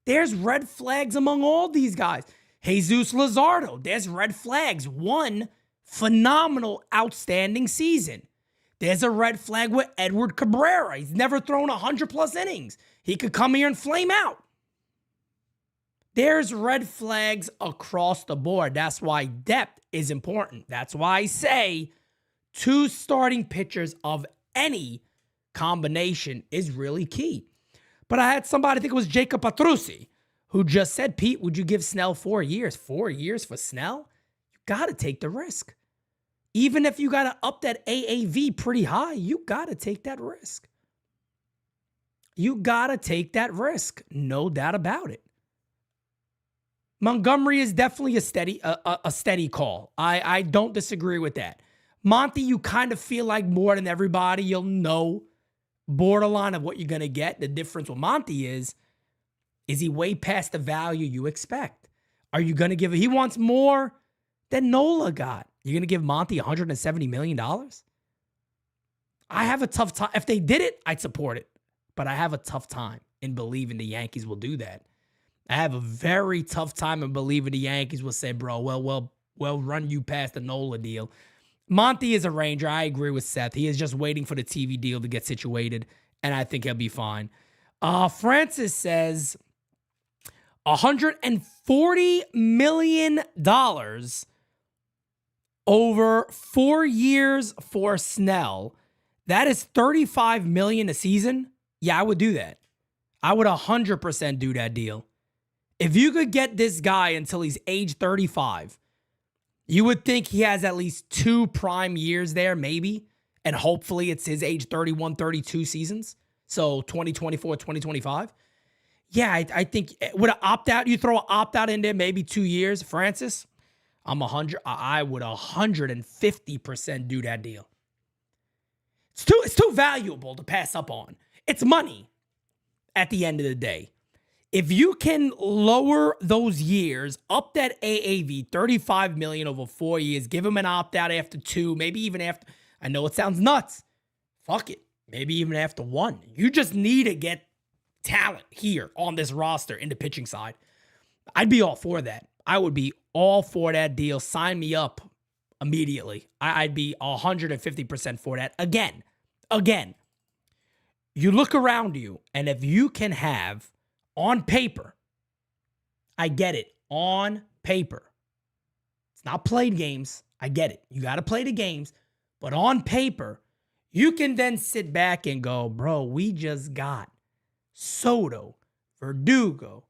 There's red flags among all these guys. Jesus Luzardo, there's red flags. One phenomenal, outstanding season. There's a red flag with Edward Cabrera. He's never thrown 100-plus innings. He could come here and flame out. There's red flags across the board. That's why depth is important. That's why I say 2 starting pitchers of any combination is really key. But I had somebody, I think it was Jacob Patrucci, who just said, Pete, would you give Snell 4 years? 4 years for Snell? You got to take the risk. Even if you got to up that AAV pretty high, you got to take that risk. You got to take that risk. No doubt about it. Montgomery is definitely a steady call. I don't disagree with that. Monty, you kind of feel like more than everybody. You'll know borderline of what you're going to get. The difference with Monty is he way past the value you expect? Are you going to give he wants more than Nola got. You're going to give Monty $170 million? I have a tough time. If they did it, I'd support it. But I have a tough time in believing the Yankees will do that. I have a very tough time in believing the Yankees will say, bro, we'll run you past the Nola deal. Monty is a Ranger. I agree with Seth. He is just waiting for the TV deal to get situated, and I think he'll be fine. Francis says $140 million over 4 years for Snell. That is $35 million a season. Yeah, I would do that. I would 100% do that deal. If you could get this guy until he's age 35, you would think he has at least 2 prime years there, maybe. And hopefully it's his age 31, 32 seasons. So 2024, 2025. Yeah, I think with an opt-out, you throw an opt-out in there, maybe 2 years, Francis. I would 150% do that deal. It's too valuable to pass up on. It's money at the end of the day. If you can lower those years, up that AAV, $35 million over 4 years, give him an opt-out after 2, maybe even after, I know it sounds nuts. Fuck it. Maybe even after 1. You just need to get talent here on this roster in the pitching side. I'd be all for that. I would be all for that deal. Sign me up immediately. I'd be 150% for that. Again, you look around you, and if you can have, on paper, I get it, on paper. It's not played games. I get it. You got to play the games. But on paper, you can then sit back and go, bro, we just got Soto, Verdugo,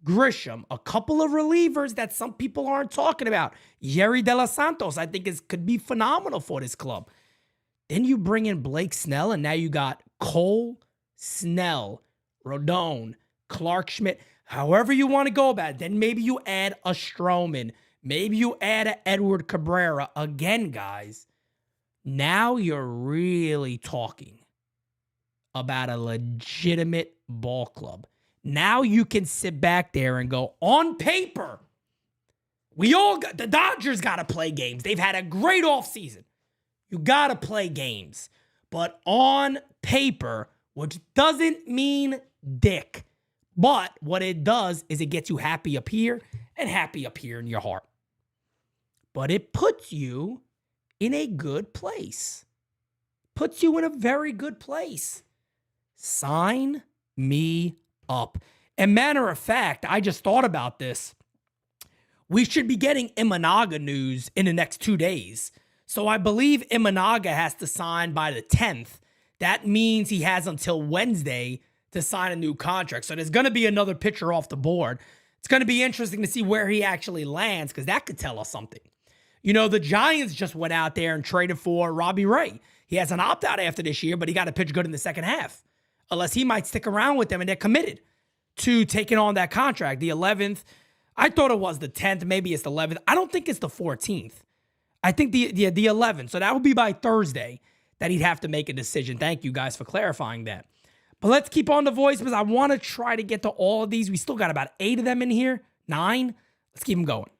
Grisham, a couple of relievers that some people aren't talking about. Yerry De Los Santos, I think, could be phenomenal for this club. Then you bring in Blake Snell, and now you got Cole, Snell, Rodon, Clark Schmidt, however you want to go about it. Then maybe you add a Stroman. Maybe you add a Edward Cabrera. Again, guys, now you're really talking about a legitimate ball club. Now you can sit back there and go, on paper, the Dodgers got to play games. They've had a great offseason. You got to play games. But on paper, which doesn't mean dick, but what it does is it gets you happy up here and happy up here in your heart. But it puts you in a good place. Puts you in a very good place. Sign me up. And matter of fact, I just thought about this. We should be getting Imanaga news in the next 2 days. So I believe Imanaga has to sign by the 10th. That means he has until Wednesday to sign a new contract. So there's going to be another pitcher off the board. It's going to be interesting to see where he actually lands, because that could tell us something. You know, the Giants just went out there and traded for Robbie Ray. He has an opt-out after this year, but he got to pitch good in the second half. Unless he might stick around with them, and they're committed to taking on that contract. The 11th, I thought it was the 10th. Maybe it's the 11th. I don't think it's the 14th. I think the 11th. So that would be by Thursday that he'd have to make a decision. Thank you guys for clarifying that. But let's keep on the voicemails. I want to try to get to all of these. We still got about 8 of them in here. 9. Let's keep them going.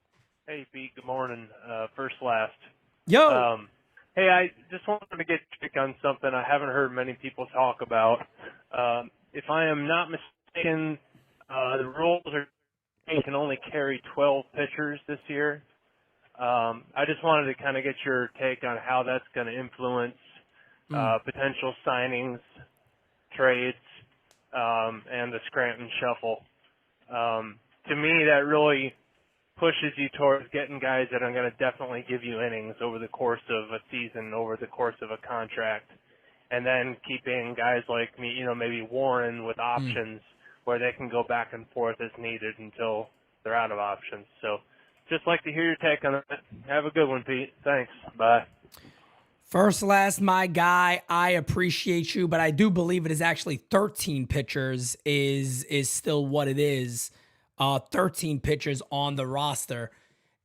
Hey, Pete. Good morning. First, last. Yo. Hey, I just wanted to get your take on something I haven't heard many people talk about. If I am not mistaken, the rules are you can only carry 12 pitchers this year. I just wanted to kind of get your take on how that's going to influence potential signings, trades, and the Scranton Shuffle. To me, that really pushes you towards getting guys that are going to definitely give you innings over the course of a season, over the course of a contract, and then keeping guys like me, you know, maybe Warren with options where they can go back and forth as needed until they're out of options. So just like to hear your take on it. Have a good one, Pete. Thanks. Bye. First, last, my guy, I appreciate you, but I do believe it is actually 13 pitchers is still what it is. 13 pitchers on the roster.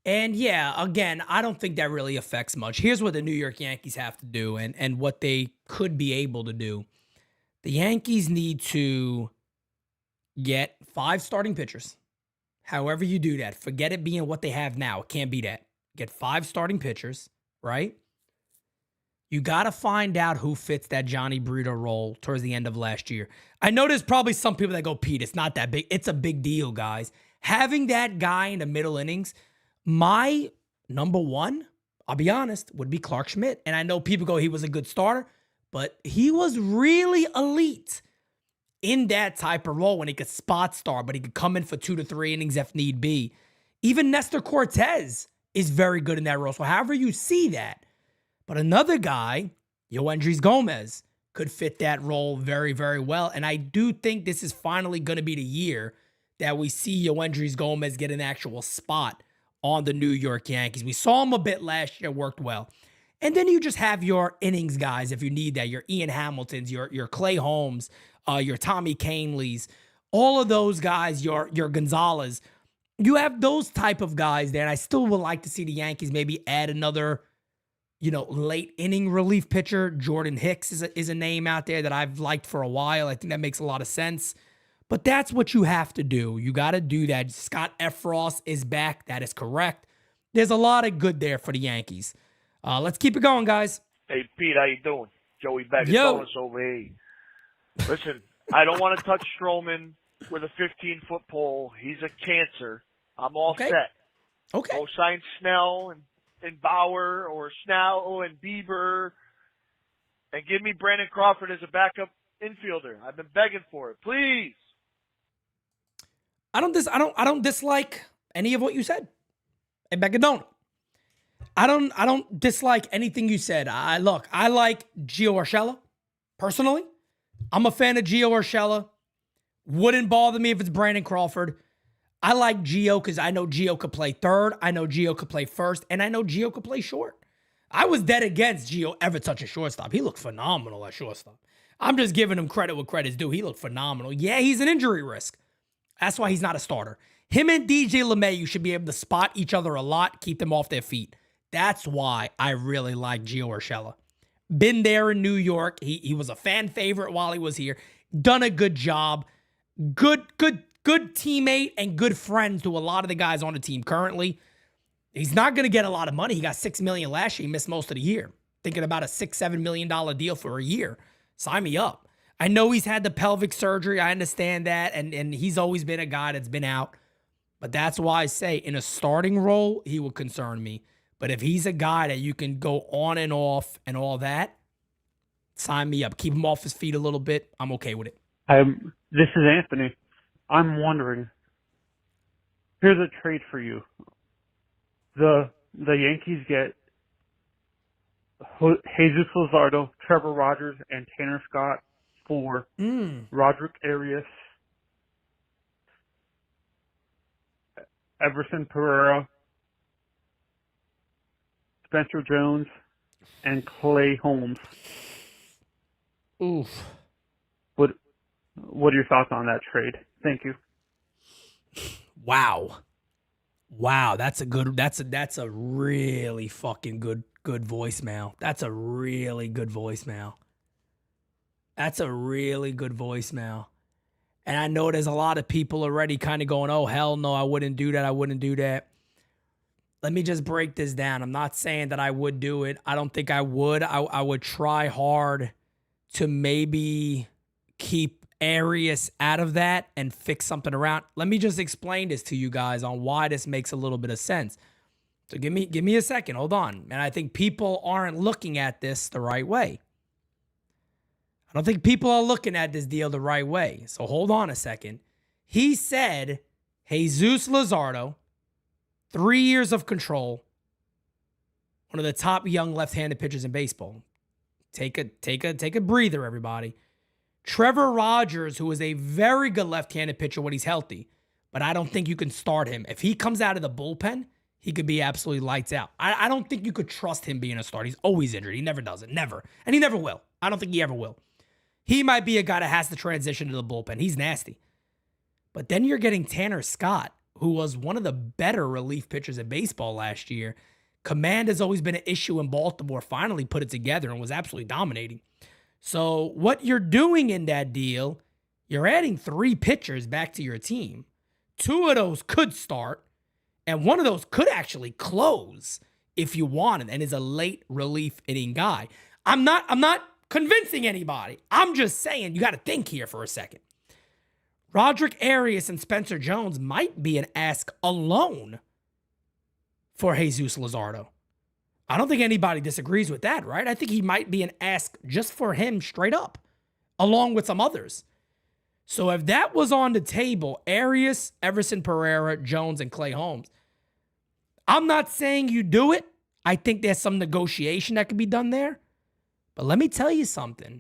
And yeah, again, I don't think that really affects much. Here's what the New York Yankees have to do and what they could be able to do. The Yankees need to get 5 starting pitchers. However you do that, forget it being what they have now. It can't be that. Get 5 starting pitchers, right? You got to find out who fits that Johnny Brito role towards the end of last year. I know there's probably some people that go, Pete, it's not that big. It's a big deal, guys. Having that guy in the middle innings, my number one, I'll be honest, would be Clark Schmidt. And I know people go, he was a good starter, but he was really elite in that type of role when he could spot start, but he could come in for 2 to 3 innings if need be. Even Nestor Cortez is very good in that role. So however you see that. But another guy, Yoendrys Gomez, could fit that role very, very well. And I do think this is finally going to be the year that we see Yoendrys Gomez get an actual spot on the New York Yankees. We saw him a bit last year, worked well. And then you just have your innings guys if you need that. Your Ian Hamiltons, your Clay Holmes, your Tommy Caneleys, all of those guys, your Gonzalez. You have those type of guys there. And I still would like to see the Yankees maybe add another late inning relief pitcher. Jordan Hicks is a name out there that I've liked for a while. I think that makes a lot of sense. But that's what you have to do. You got to do that. Scott Efros is back. That is correct. There's a lot of good there for the Yankees. Let's keep it going, guys. Hey, Pete, how you doing? Joey Baggins over here. Listen, I don't want to touch Stroman with a 15-foot pole. He's a cancer. I'm all set. Okay. Go sign Snell and Bauer or Snell and Bieber and give me Brandon Crawford as a backup infielder. I've been begging for it. Please. I don't dislike any of what you said. I beg it don't. I don't dislike anything you said. I like Gio Urshela, personally. I'm a fan of Gio Urshela. Wouldn't bother me if it's Brandon Crawford. I like Gio because I know Gio could play third. I know Gio could play first. And I know Gio could play short. I was dead against Gio ever touching shortstop. He looked phenomenal at shortstop. I'm just giving him credit what credit's due. He looked phenomenal. Yeah, he's an injury risk. That's why he's not a starter. Him and DJ LeMahieu should be able to spot each other a lot, keep them off their feet. That's why I really like Gio Urshela. Been there in New York. He was a fan favorite while he was here. Done a good job. Good teammate and good friend to a lot of the guys on the team currently. He's not going to get a lot of money. He got $6 million last year. He missed most of the year. Thinking about a $6-7 million deal for a year. Sign me up. I know he's had the pelvic surgery. I understand that. And he's always been a guy that's been out. But that's why I say in a starting role, he would concern me. But if he's a guy that you can go on and off and all that, sign me up. Keep him off his feet a little bit. I'm okay with it. This is Anthony. I'm wondering, here's a trade for you. The Yankees get Jesus Luzardo, Trevor Rogers, and Tanner Scott for Roderick Arias, Everson Pereira, Spencer Jones, and Clay Holmes. Oof. What are your thoughts on that trade? Thank you. Wow, that's a really fucking good voicemail. That's a really good voicemail. And I know there's a lot of people already kind of going, oh, hell no, I wouldn't do that. Let me just break this down. I'm not saying that I would do it. I don't think I would. I would try hard to maybe keep Arias out of that and fix something around. Let me just explain this to you guys on why this makes a little bit of sense. So give me a second. Hold on. And I think people aren't looking at this the right way. I don't think people are looking at this deal the right way. So hold on a second. He said Jesus Luzardo, 3 years of control, one of the top young left-handed pitchers in baseball. Take a breather, everybody. Trevor Rogers, who is a very good left-handed pitcher when he's healthy, but I don't think you can start him. If he comes out of the bullpen, he could be absolutely lights out. I don't think you could trust him being a starter. He's always injured. He never does it. Never. And he never will. I don't think he ever will. He might be a guy that has to transition to the bullpen. He's nasty. But then you're getting Tanner Scott, who was one of the better relief pitchers in baseball last year. Command has always been an issue in Baltimore. Finally put it together and was absolutely dominating. So what you're doing in that deal, you're adding 3 pitchers back to your team. 2 of those could start, and one of those could actually close if you wanted, and is a late relief inning guy. I'm not convincing anybody. I'm just saying you got to think here for a second. Roderick Arias and Spencer Jones might be an ask alone for Jesus Luzardo. I don't think anybody disagrees with that, right? I think he might be an ask just for him straight up, along with some others. So if that was on the table, Arias, Everson Pereira, Jones, and Clay Holmes, I'm not saying you do it. I think there's some negotiation that could be done there. But let me tell you something.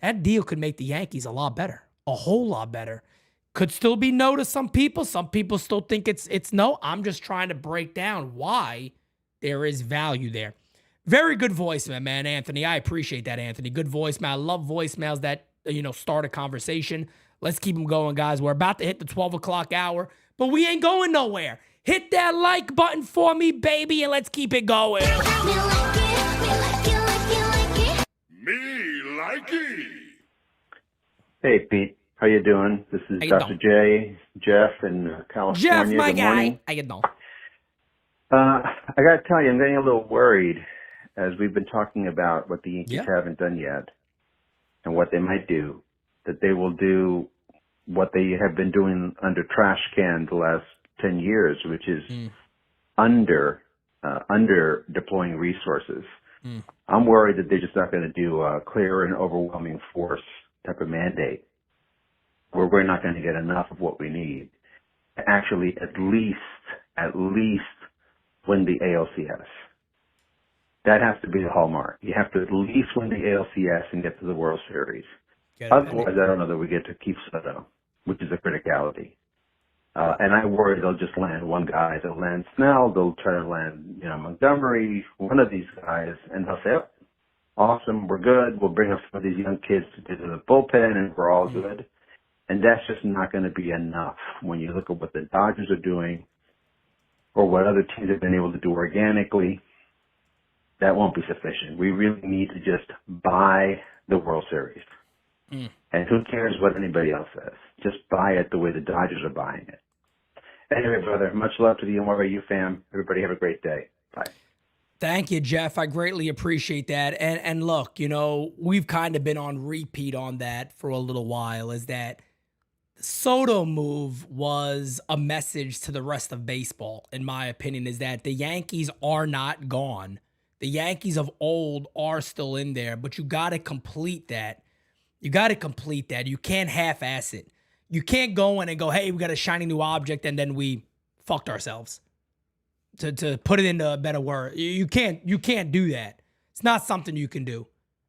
That deal could make the Yankees a lot better, a whole lot better. Could still be no to some people. Some people still think it's no. I'm just trying to break down why there is value there. Very good voicemail, man, Anthony. I appreciate that, Anthony. Good voicemail. I love voicemails that, start a conversation. Let's keep them going, guys. We're about to hit the 12 o'clock hour, but we ain't going nowhere. Hit that like button for me, baby, and let's keep it going. Hey, Pete. How you doing? This is Dr. J, Jeff in California. Jeff, my Good guy. morning. How you doing? I got to tell you, I'm getting a little worried as we've been talking about what the Yankees haven't done yet and what they might do, that they will do what they have been doing under trash can the last 10 years, which is under deploying resources. I'm worried that they're just not going to do a clear and overwhelming force type of mandate where we're not going to get enough of what we need to actually at least win the ALCS. That has to be the hallmark. You have to at least win the ALCS and get to the World Series. Otherwise, I don't know that we get to keep Soto, which is a criticality. And I worry they'll just land one guy. They'll land Snell. They'll try to land, Montgomery, one of these guys, and they'll say, oh, awesome, we're good. We'll bring up some of these young kids to the bullpen, and we're all good. And that's just not going to be enough when you look at what the Dodgers are doing or what other teams have been able to do organically. That won't be sufficient. We really need to just buy the World Series. And who cares what anybody else says? Just buy it the way the Dodgers are buying it. Anyway, brother, much love to the NYU fam. Everybody have a great day. Bye. Thank you, Jeff. I greatly appreciate that. And look, we've kind of been on repeat on that for a little while, is that the Soto move was a message to the rest of baseball, in my opinion, is that the Yankees are not gone. The Yankees of old are still in there, but you got to complete that. You got to complete that. You can't half-ass it. You can't go in and go, hey, we got a shiny new object, and then we fucked ourselves. To put it into a better word. You can't do that. It's not something you can do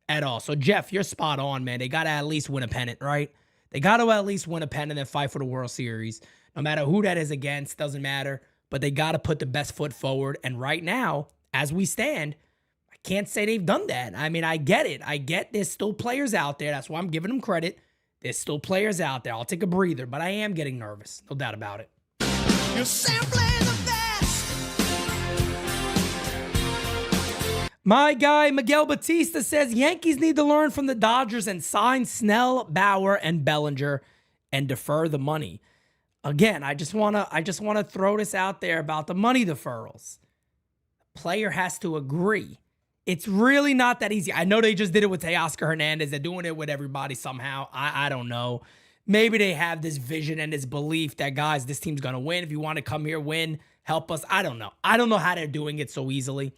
at all. So, Jeff, you're spot on, man. They got to at least win a pennant, right? They got to at least win a pennant and fight for the World Series. No matter who that is against, doesn't matter. But they got to put the best foot forward. And right now, as we stand, I can't say they've done that. I mean, I get it. I get there's still players out there. That's why I'm giving them credit. There's still players out there. I'll take a breather, but I am getting nervous. No doubt about it. You're simply the best. My guy, Miguel Batista, says Yankees need to learn from the Dodgers and sign Snell, Bauer, and Bellinger and defer the money. Again, I just want to throw this out there about the money deferrals. The player has to agree. It's really not that easy. I know they just did it with Teoscar Hernandez. They're doing it with everybody somehow. I don't know. Maybe they have this vision and this belief that, guys, this team's going to win. If you want to come here, win, help us. I don't know. I don't know how they're doing it so easily.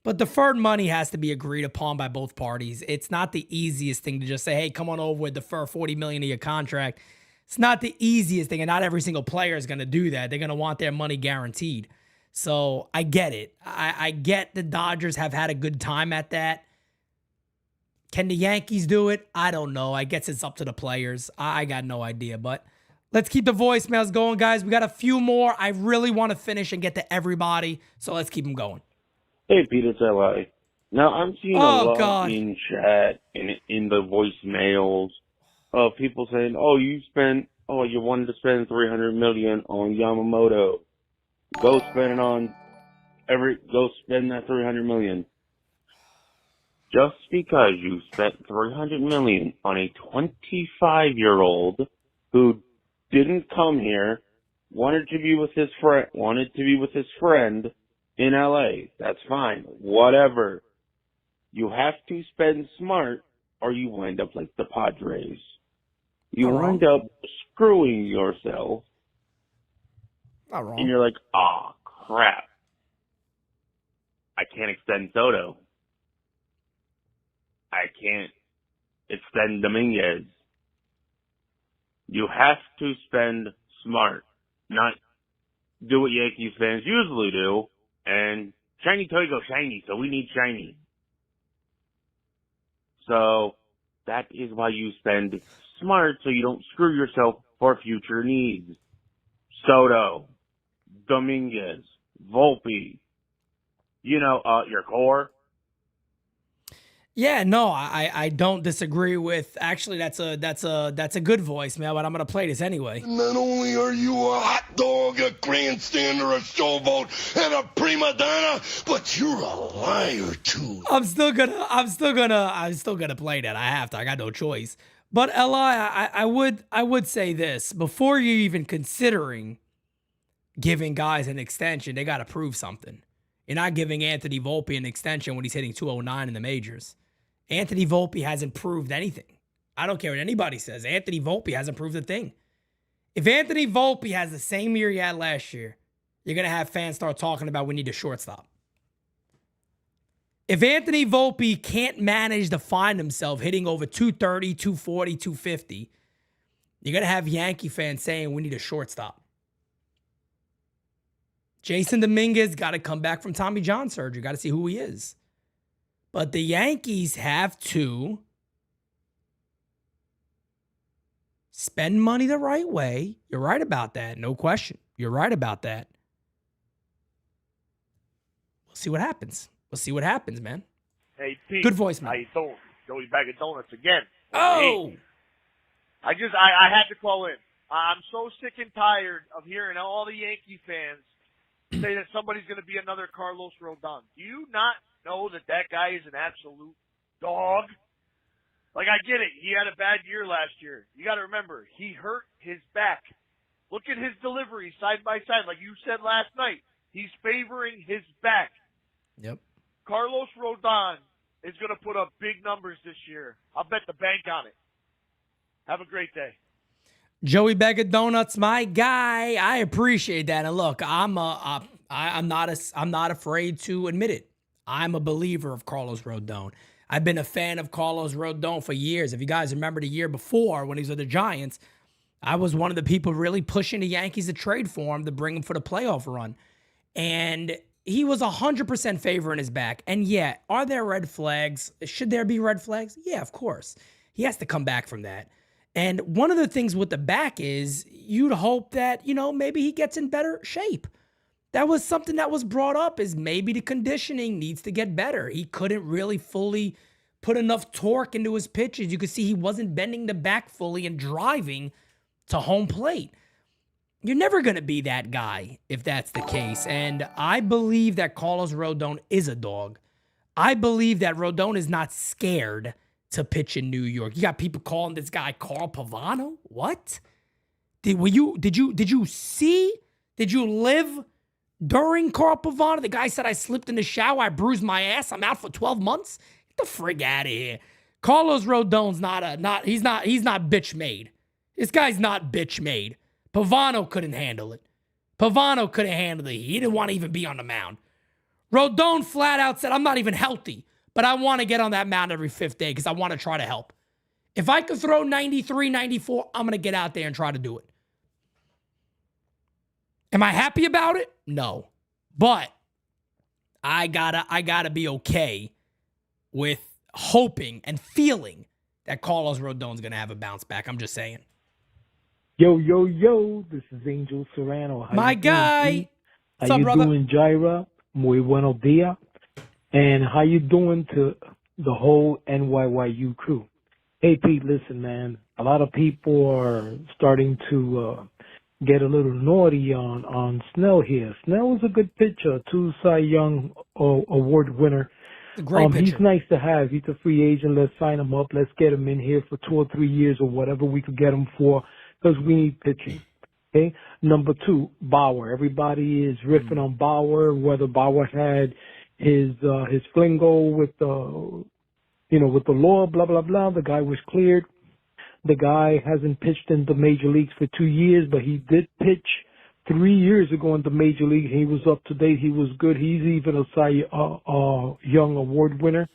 But deferred money has to be agreed upon by both parties. It's not the easiest thing to just say, hey, come on over and defer $40 million of your contract. It's not the easiest thing, and not every single player is going to do that. They're going to want their money guaranteed. So I get it. I get the Dodgers have had a good time at that. Can the Yankees do it? I don't know. I guess it's up to the players. I got no idea. But let's keep the voicemails going, guys. We got a few more. I really want to finish and get to everybody, so let's keep them going. Hey, Pete, it's L.A. Now, I'm seeing a lot in chat and in the voicemails of people saying, you wanted to spend $300 million on Yamamoto. Go spend that $300 million. Just because you spent $300 million on a 25-year-old who didn't come here, wanted to be with his friend in LA, that's fine. Whatever. You have to spend smart or you wind up like the Padres. You wind up screwing yourself. Not wrong. And you're like, crap. I can't extend Soto. I can't extend Dominguez. You have to spend smart, not do what Yankees fans usually do. And shiny toy goes shiny, so we need shiny. So that is why you spend smart, so you don't screw yourself for future needs. Soto, Dominguez, Volpe, your core. Yeah, no, I don't disagree with. Actually, that's a good voicemail, but I'm gonna play this anyway. Not only are you a hot dog, a grandstander, a showboat, and a prima donna, but you're a liar too. I'm still gonna play that. I have to. I got no choice. But Eli, I would say this. Before you even considering giving guys an extension, they got to prove something. You're not giving Anthony Volpe an extension when he's hitting 209 in the majors. Anthony Volpe hasn't proved anything. I don't care what anybody says. Anthony Volpe hasn't proved a thing. If Anthony Volpe has the same year he had last year, you're going to have fans start talking about we need a shortstop. If Anthony Volpe can't manage to find himself hitting over 230, 240, 250, you're going to have Yankee fans saying we need a shortstop. Jason Dominguez got to come back from Tommy John surgery. Got to see who he is. But the Yankees have to spend money the right way. You're right about that. No question. You're right about that. We'll see what happens. We'll see what happens, man. Hey, Pete. Good voice, man. How you doing? Joey Bag of Donuts again. Oh! Hey. I had to call in. I'm so sick and tired of hearing all the Yankee fans say that somebody's going to be another Carlos Rodon. Do you not know that guy is an absolute dog? Like, I get it. He had a bad year last year. You got to remember, he hurt his back. Look at his delivery side by side. Like you said last night, he's favoring his back. Yep. Carlos Rodon is going to put up big numbers this year. I'll bet the bank on it. Have a great day. Joey Bag of Donuts, my guy. I appreciate that. And look, I'm not afraid to admit it. I'm a believer of Carlos Rodon. I've been a fan of Carlos Rodon for years. If you guys remember the year before when he was with the Giants, I was one of the people really pushing the Yankees to trade for him to bring him for the playoff run. And he was 100% favoring his back. And yeah, are there red flags? Should there be red flags? Yeah, of course. He has to come back from that. And one of the things with the back is you'd hope that, maybe he gets in better shape. That was something that was brought up, is maybe the conditioning needs to get better. He couldn't really fully put enough torque into his pitches. You could see he wasn't bending the back fully and driving to home plate. You're never going to be that guy if that's the case. And I believe that Carlos Rodon is a dog. I believe that Rodon is not scared to pitch in New York. You got people calling this guy Carl Pavano. What? Did you live during Carl Pavano? The guy said, I slipped in the shower, I bruised my ass, I'm out for 12 months. Get the frig out of here. Carlos Rodon's he's not bitch made. This guy's not bitch made. Pavano couldn't handle it. Pavano couldn't handle it. He didn't want to even be on the mound. Rodon flat out said, I'm not even healthy, but I want to get on that mound every fifth day because I want to try to help. If I could throw 93, 94, I'm going to get out there and try to do it. Am I happy about it? No. But I gotta be okay with hoping and feeling that Carlos Rodon's going to have a bounce back. I'm just saying. Yo, this is Angel Serrano. How my you guy. Doing, What's how up, you brother? doing, Jaira? Muy buenos dias. And how you doing to the whole NYYU crew? Hey, Pete, listen, man. A lot of people are starting to get a little naughty on Snell here. Snell is a good pitcher, 2 Cy Young Award winner. A great pitcher. He's nice to have. He's a free agent. Let's sign him up. Let's get him in here for 2 or 3 years or whatever we could get him for, because we need pitching. Okay. Number 2, Bauer. Everybody is riffing on Bauer, whether Bauer had his flingo with the law, blah blah blah. The guy was cleared. The guy hasn't pitched in the major leagues for 2 years, but he did pitch 3 years ago in the major league. He was up to date. He was good. He's even a Cy Young Award winner.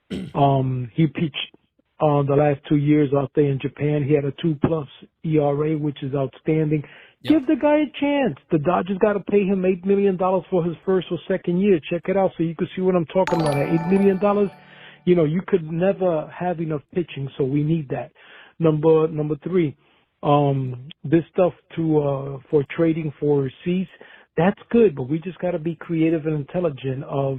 He pitched the last 2 years out there in Japan. He had a 2+ ERA, which is outstanding. Yep. Give the guy a chance. The Dodgers got to pay him $8 million for his first or second year. Check it out so you can see what I'm talking about. At $8 million, you could never have enough pitching, so we need that. Number 3, this stuff for trading for Cease, that's good, but we just got to be creative and intelligent of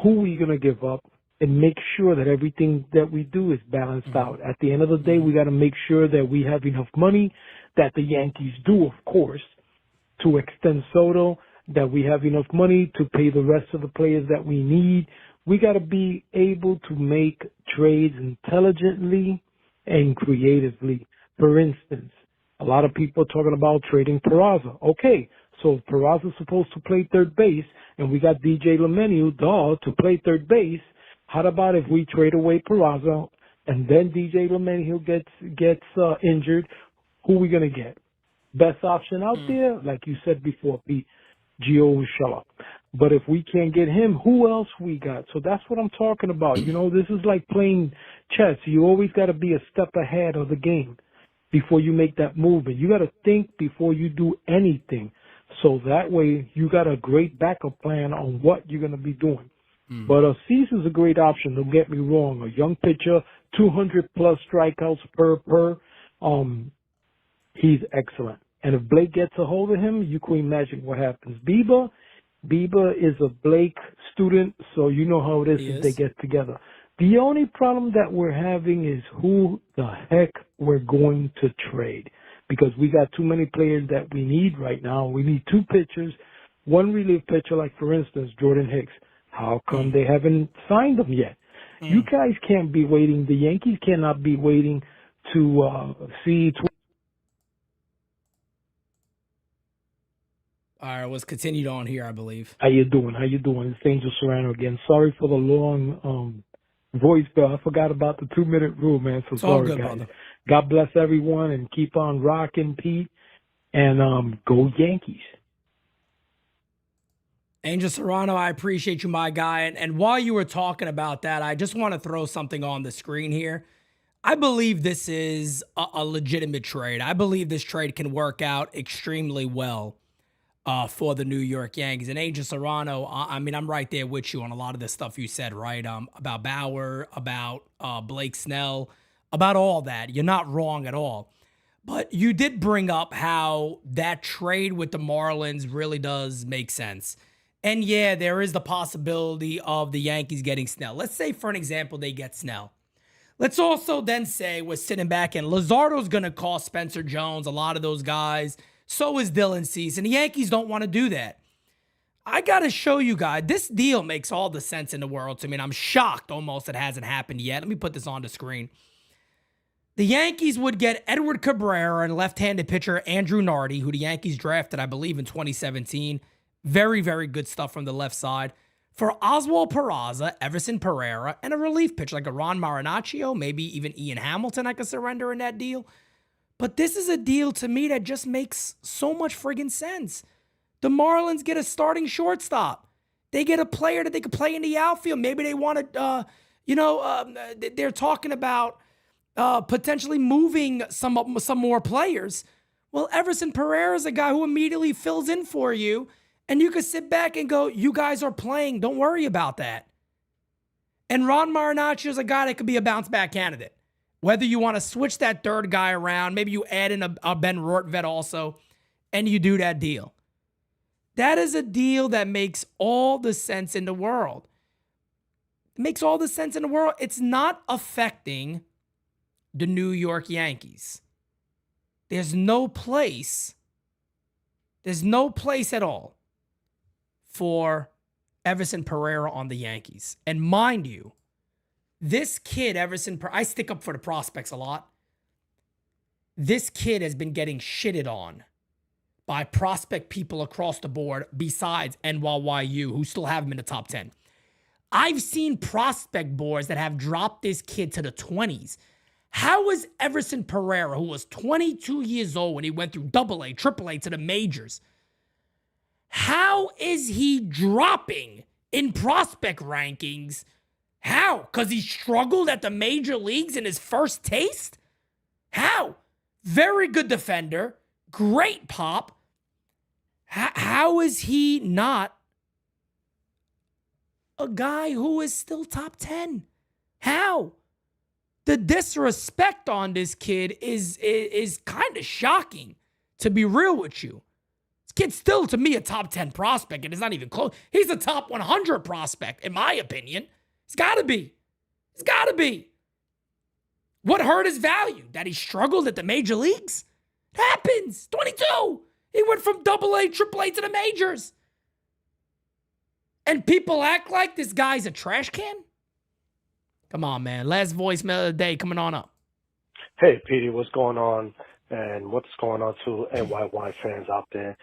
who we're going to give up and make sure that everything that we do is balanced out. At the end of the day, we got to make sure that we have enough money, that the Yankees do, of course, to extend Soto, that we have enough money to pay the rest of the players that we need. We got to be able to make trades intelligently and creatively. For instance, a lot of people are talking about trading Peraza. Okay, so if Peraza's supposed to play third base, and we got DJ LeMahieu, to play third base, how about if we trade away Peraza, and then DJ LeMahieu gets injured? Who we gonna get? Best option out there, like you said before, be Gio Urshela. But if we can't get him, who else we got? So that's what I'm talking about. You know, this is like playing chess. You always got to be a step ahead of the game before you make that move. And you got to think before you do anything. So that way you got a great backup plan on what you're going to be doing. But Cease's a great option. Don't get me wrong. A young pitcher, 200 plus strikeouts per. He's excellent. And if Blake gets a hold of him, you can imagine what happens. Bieber is a Blake student, so you know how it is if they get together. The only problem that we're having is who the heck we're going to trade, because we got too many players that we need right now. We need two pitchers, one relief pitcher, like, for instance, Jordan Hicks. How come they haven't signed him yet? You guys can't be waiting. The Yankees cannot be waiting to see. All right, was continued on here, I believe. How you doing? It's Angel Serrano again. Sorry for the long voice, but I forgot about the 2-minute rule, man. So It's all sorry, good, guys. brother. God bless everyone and keep on rocking, Pete. And go Yankees. Angel Serrano, I appreciate you, my guy. And while you were talking about that, I just want to throw something on the screen here. I believe this is a legitimate trade. I believe this trade can work out extremely well for the New York Yankees. And Angel Serrano, I mean, I'm right there with you on a lot of the stuff you said, right? About Bauer, about Blake Snell, about all that. You're not wrong at all. But you did bring up how that trade with the Marlins really does make sense. And yeah, there is the possibility of the Yankees getting Snell. Let's say, for an example, they get Snell. Let's also then say we're sitting back and Luzardo's going to cost Spencer Jones, a lot of those guys. So is Dylan Cease. And the Yankees don't want to do that. I got to show you guys, this deal makes all the sense in the world to me. And I'm shocked almost it hasn't happened yet. Let me put this on the screen. The Yankees would get Edward Cabrera and left-handed pitcher Andrew Nardi, who the Yankees drafted, I believe, in 2017. Very, very good stuff from the left side. For Oswald Peraza, Everson Pereira, and a relief pitcher like a Ron Marinaccio, maybe even Ian Hamilton I could surrender in that deal. But this is a deal to me that just makes so much friggin' sense. The Marlins get a starting shortstop. They get a player that they could play in the outfield. Maybe they want to, they're talking about potentially moving some more players. Well, Everson Pereira is a guy who immediately fills in for you. And you can sit back and go, you guys are playing. Don't worry about that. And Ron Marinaccio is a guy that could be a bounce-back candidate. Whether you want to switch that third guy around, maybe you add in a Ben Rortvedt also, and you do that deal. That is a deal that makes all the sense in the world. It makes all the sense in the world. It's not affecting the New York Yankees. There's no place at all for Everson Pereira on the Yankees. And mind you, this kid, I stick up for the prospects a lot. This kid has been getting shitted on by prospect people across the board besides NYU, who still have him in the top 10. I've seen prospect boards that have dropped this kid to the 20s. How is Everson Pereira, who was 22 years old when he went through AA, AAA to the majors, how is he dropping in prospect rankings? How? Because he struggled at the major leagues in his first taste? How? Very good defender. Great pop. How is he not a guy who is still top 10? How? The disrespect on this kid is kind of shocking, to be real with you. This kid's still, to me, a top 10 prospect, and it's not even close. He's a top 100 prospect, in my opinion. It's got to be. It's got to be. What hurt his value? That he struggled at the major leagues? It happens. 22. He went from AA, AAA to the majors. And people act like this guy's a trash can? Come on, man. Last voicemail of the day coming on up. Hey, Petey, what's going on? And what's going on to NYY fans out there?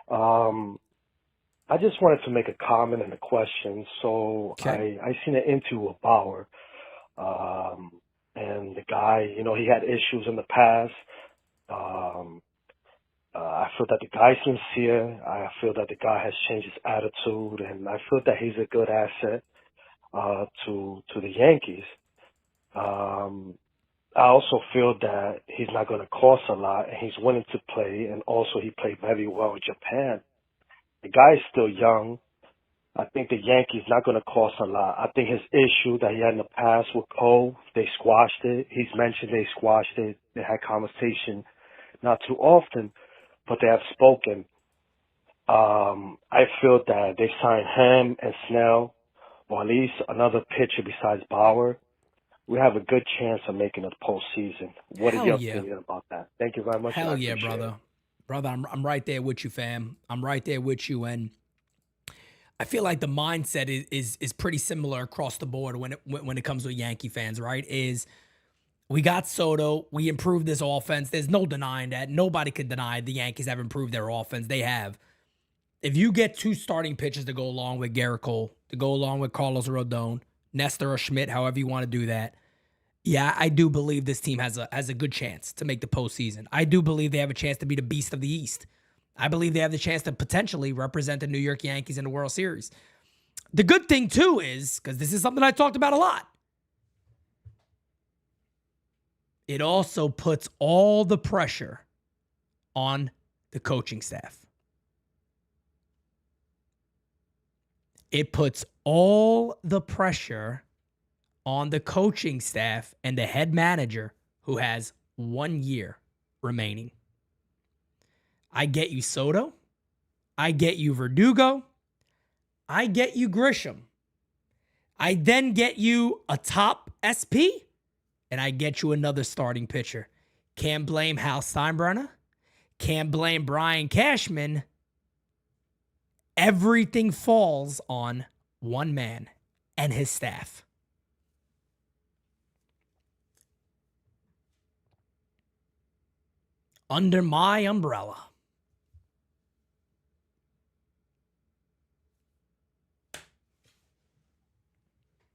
I just wanted to make a comment and a question. So I seen an interview with Bauer, and the guy, he had issues in the past. I feel that the guy's sincere. I feel that the guy has changed his attitude, and I feel that he's a good asset to the Yankees. I also feel that he's not going to cost a lot, and he's willing to play, and also he played very well in Japan. The guy is still young. I think the Yankees not going to cost a lot. I think his issue that he had in the past with Cole, they squashed it. He's mentioned they squashed it. They had conversation not too often, but they have spoken. I feel that they signed him and Snell, or at least another pitcher besides Bauer. We have a good chance of making the postseason. What is your opinion about that? Thank you very much. Hell yeah, brother. Brother, I'm right there with you, fam. I'm right there with you, and I feel like the mindset is pretty similar across the board when it comes to Yankee fans, right? Is we got Soto, we improved this offense. There's no denying that. Nobody could deny the Yankees have improved their offense. They have. If you get 2 starting pitchers to go along with Garrett Cole, to go along with Carlos Rodon, Nestor or Schmidt, however you want to do that, yeah, I do believe this team has a good chance to make the postseason. I do believe they have a chance to be the beast of the East. I believe they have the chance to potentially represent the New York Yankees in the World Series. The good thing, too, is, because this is something I talked about a lot, it also puts all the pressure on the coaching staff. It puts all the pressure on the coaching staff and the head manager, who has 1 year remaining. I get you Soto. I get you Verdugo. I get you Grisham. I then get you a top SP, and I get you another starting pitcher. Can't blame Hal Steinbrenner. Can't blame Brian Cashman. Everything falls on one man and his staff. Under my umbrella.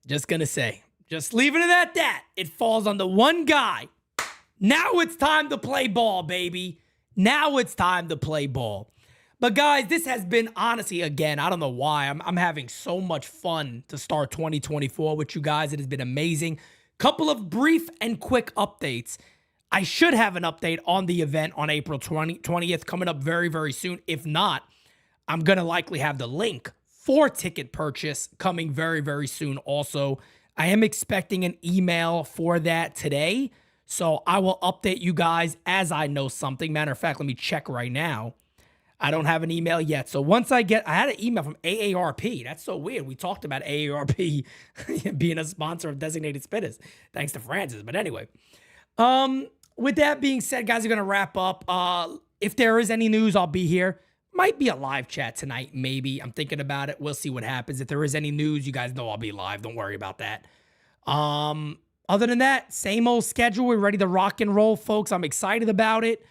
Just gonna say, just leaving it at that. It falls on the one guy. Now it's time to play ball, baby. Now it's time to play ball. But guys, this has been, honestly, again, I don't know why. I'm having so much fun to start 2024 with you guys. It has been amazing. Couple of brief and quick updates. I should have an update on the event on April 20th coming up very, very soon. If not, I'm going to likely have the link for ticket purchase coming very, very soon also. I am expecting an email for that today, so I will update you guys as I know something. Matter of fact, let me check right now. I don't have an email yet. So once I had an email from AARP. That's so weird. We talked about AARP being a sponsor of Designated Spinners, thanks to Francis. But anyway, with that being said, guys, are going to wrap up. If there is any news, I'll be here. Might be a live chat tonight, maybe. I'm thinking about it. We'll see what happens. If there is any news, you guys know I'll be live. Don't worry about that. Other than that, same old schedule. We're ready to rock and roll, folks. I'm excited about it.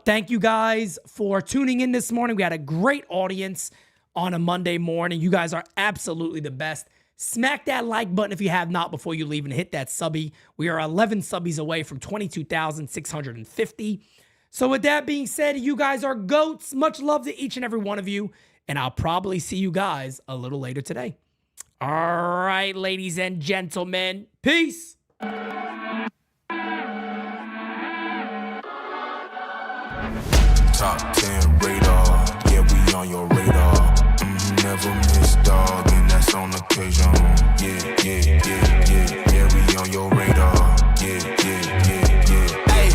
Thank you guys for tuning in this morning. We had a great audience on a Monday morning. You guys are absolutely the best. Smack that like button if you have not before you leave, and hit that subby. We are 11 subbies away from 22,650. So with that being said, you guys are GOATs. Much love to each and every one of you, and I'll probably see you guys a little later today. All right, ladies and gentlemen, peace. Top 10 radar, yeah, we on your radar. Never miss, dog, and that's on occasion. Yeah, we on your radar. Yeah. Hey,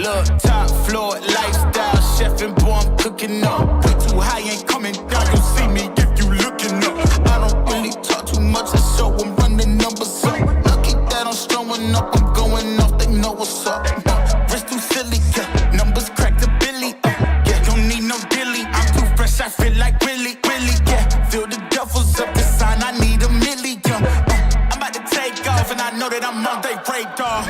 look, top floor, lifestyle, chef and boy, I'm cooking up. Way too high, ain't coming down, you see me if you looking up. I don't really talk too much, I show I'm running numbers up. Lucky that I'm strolling up, I'm going off, they know what's up. Wrist too silly, yeah, numbers crack the billy, yeah, don't need no dilly. I'm too fresh, I feel like really, yeah. Feel the duffels up, the sign, I need a million. I'm about to take off, and I know that I'm on they radar.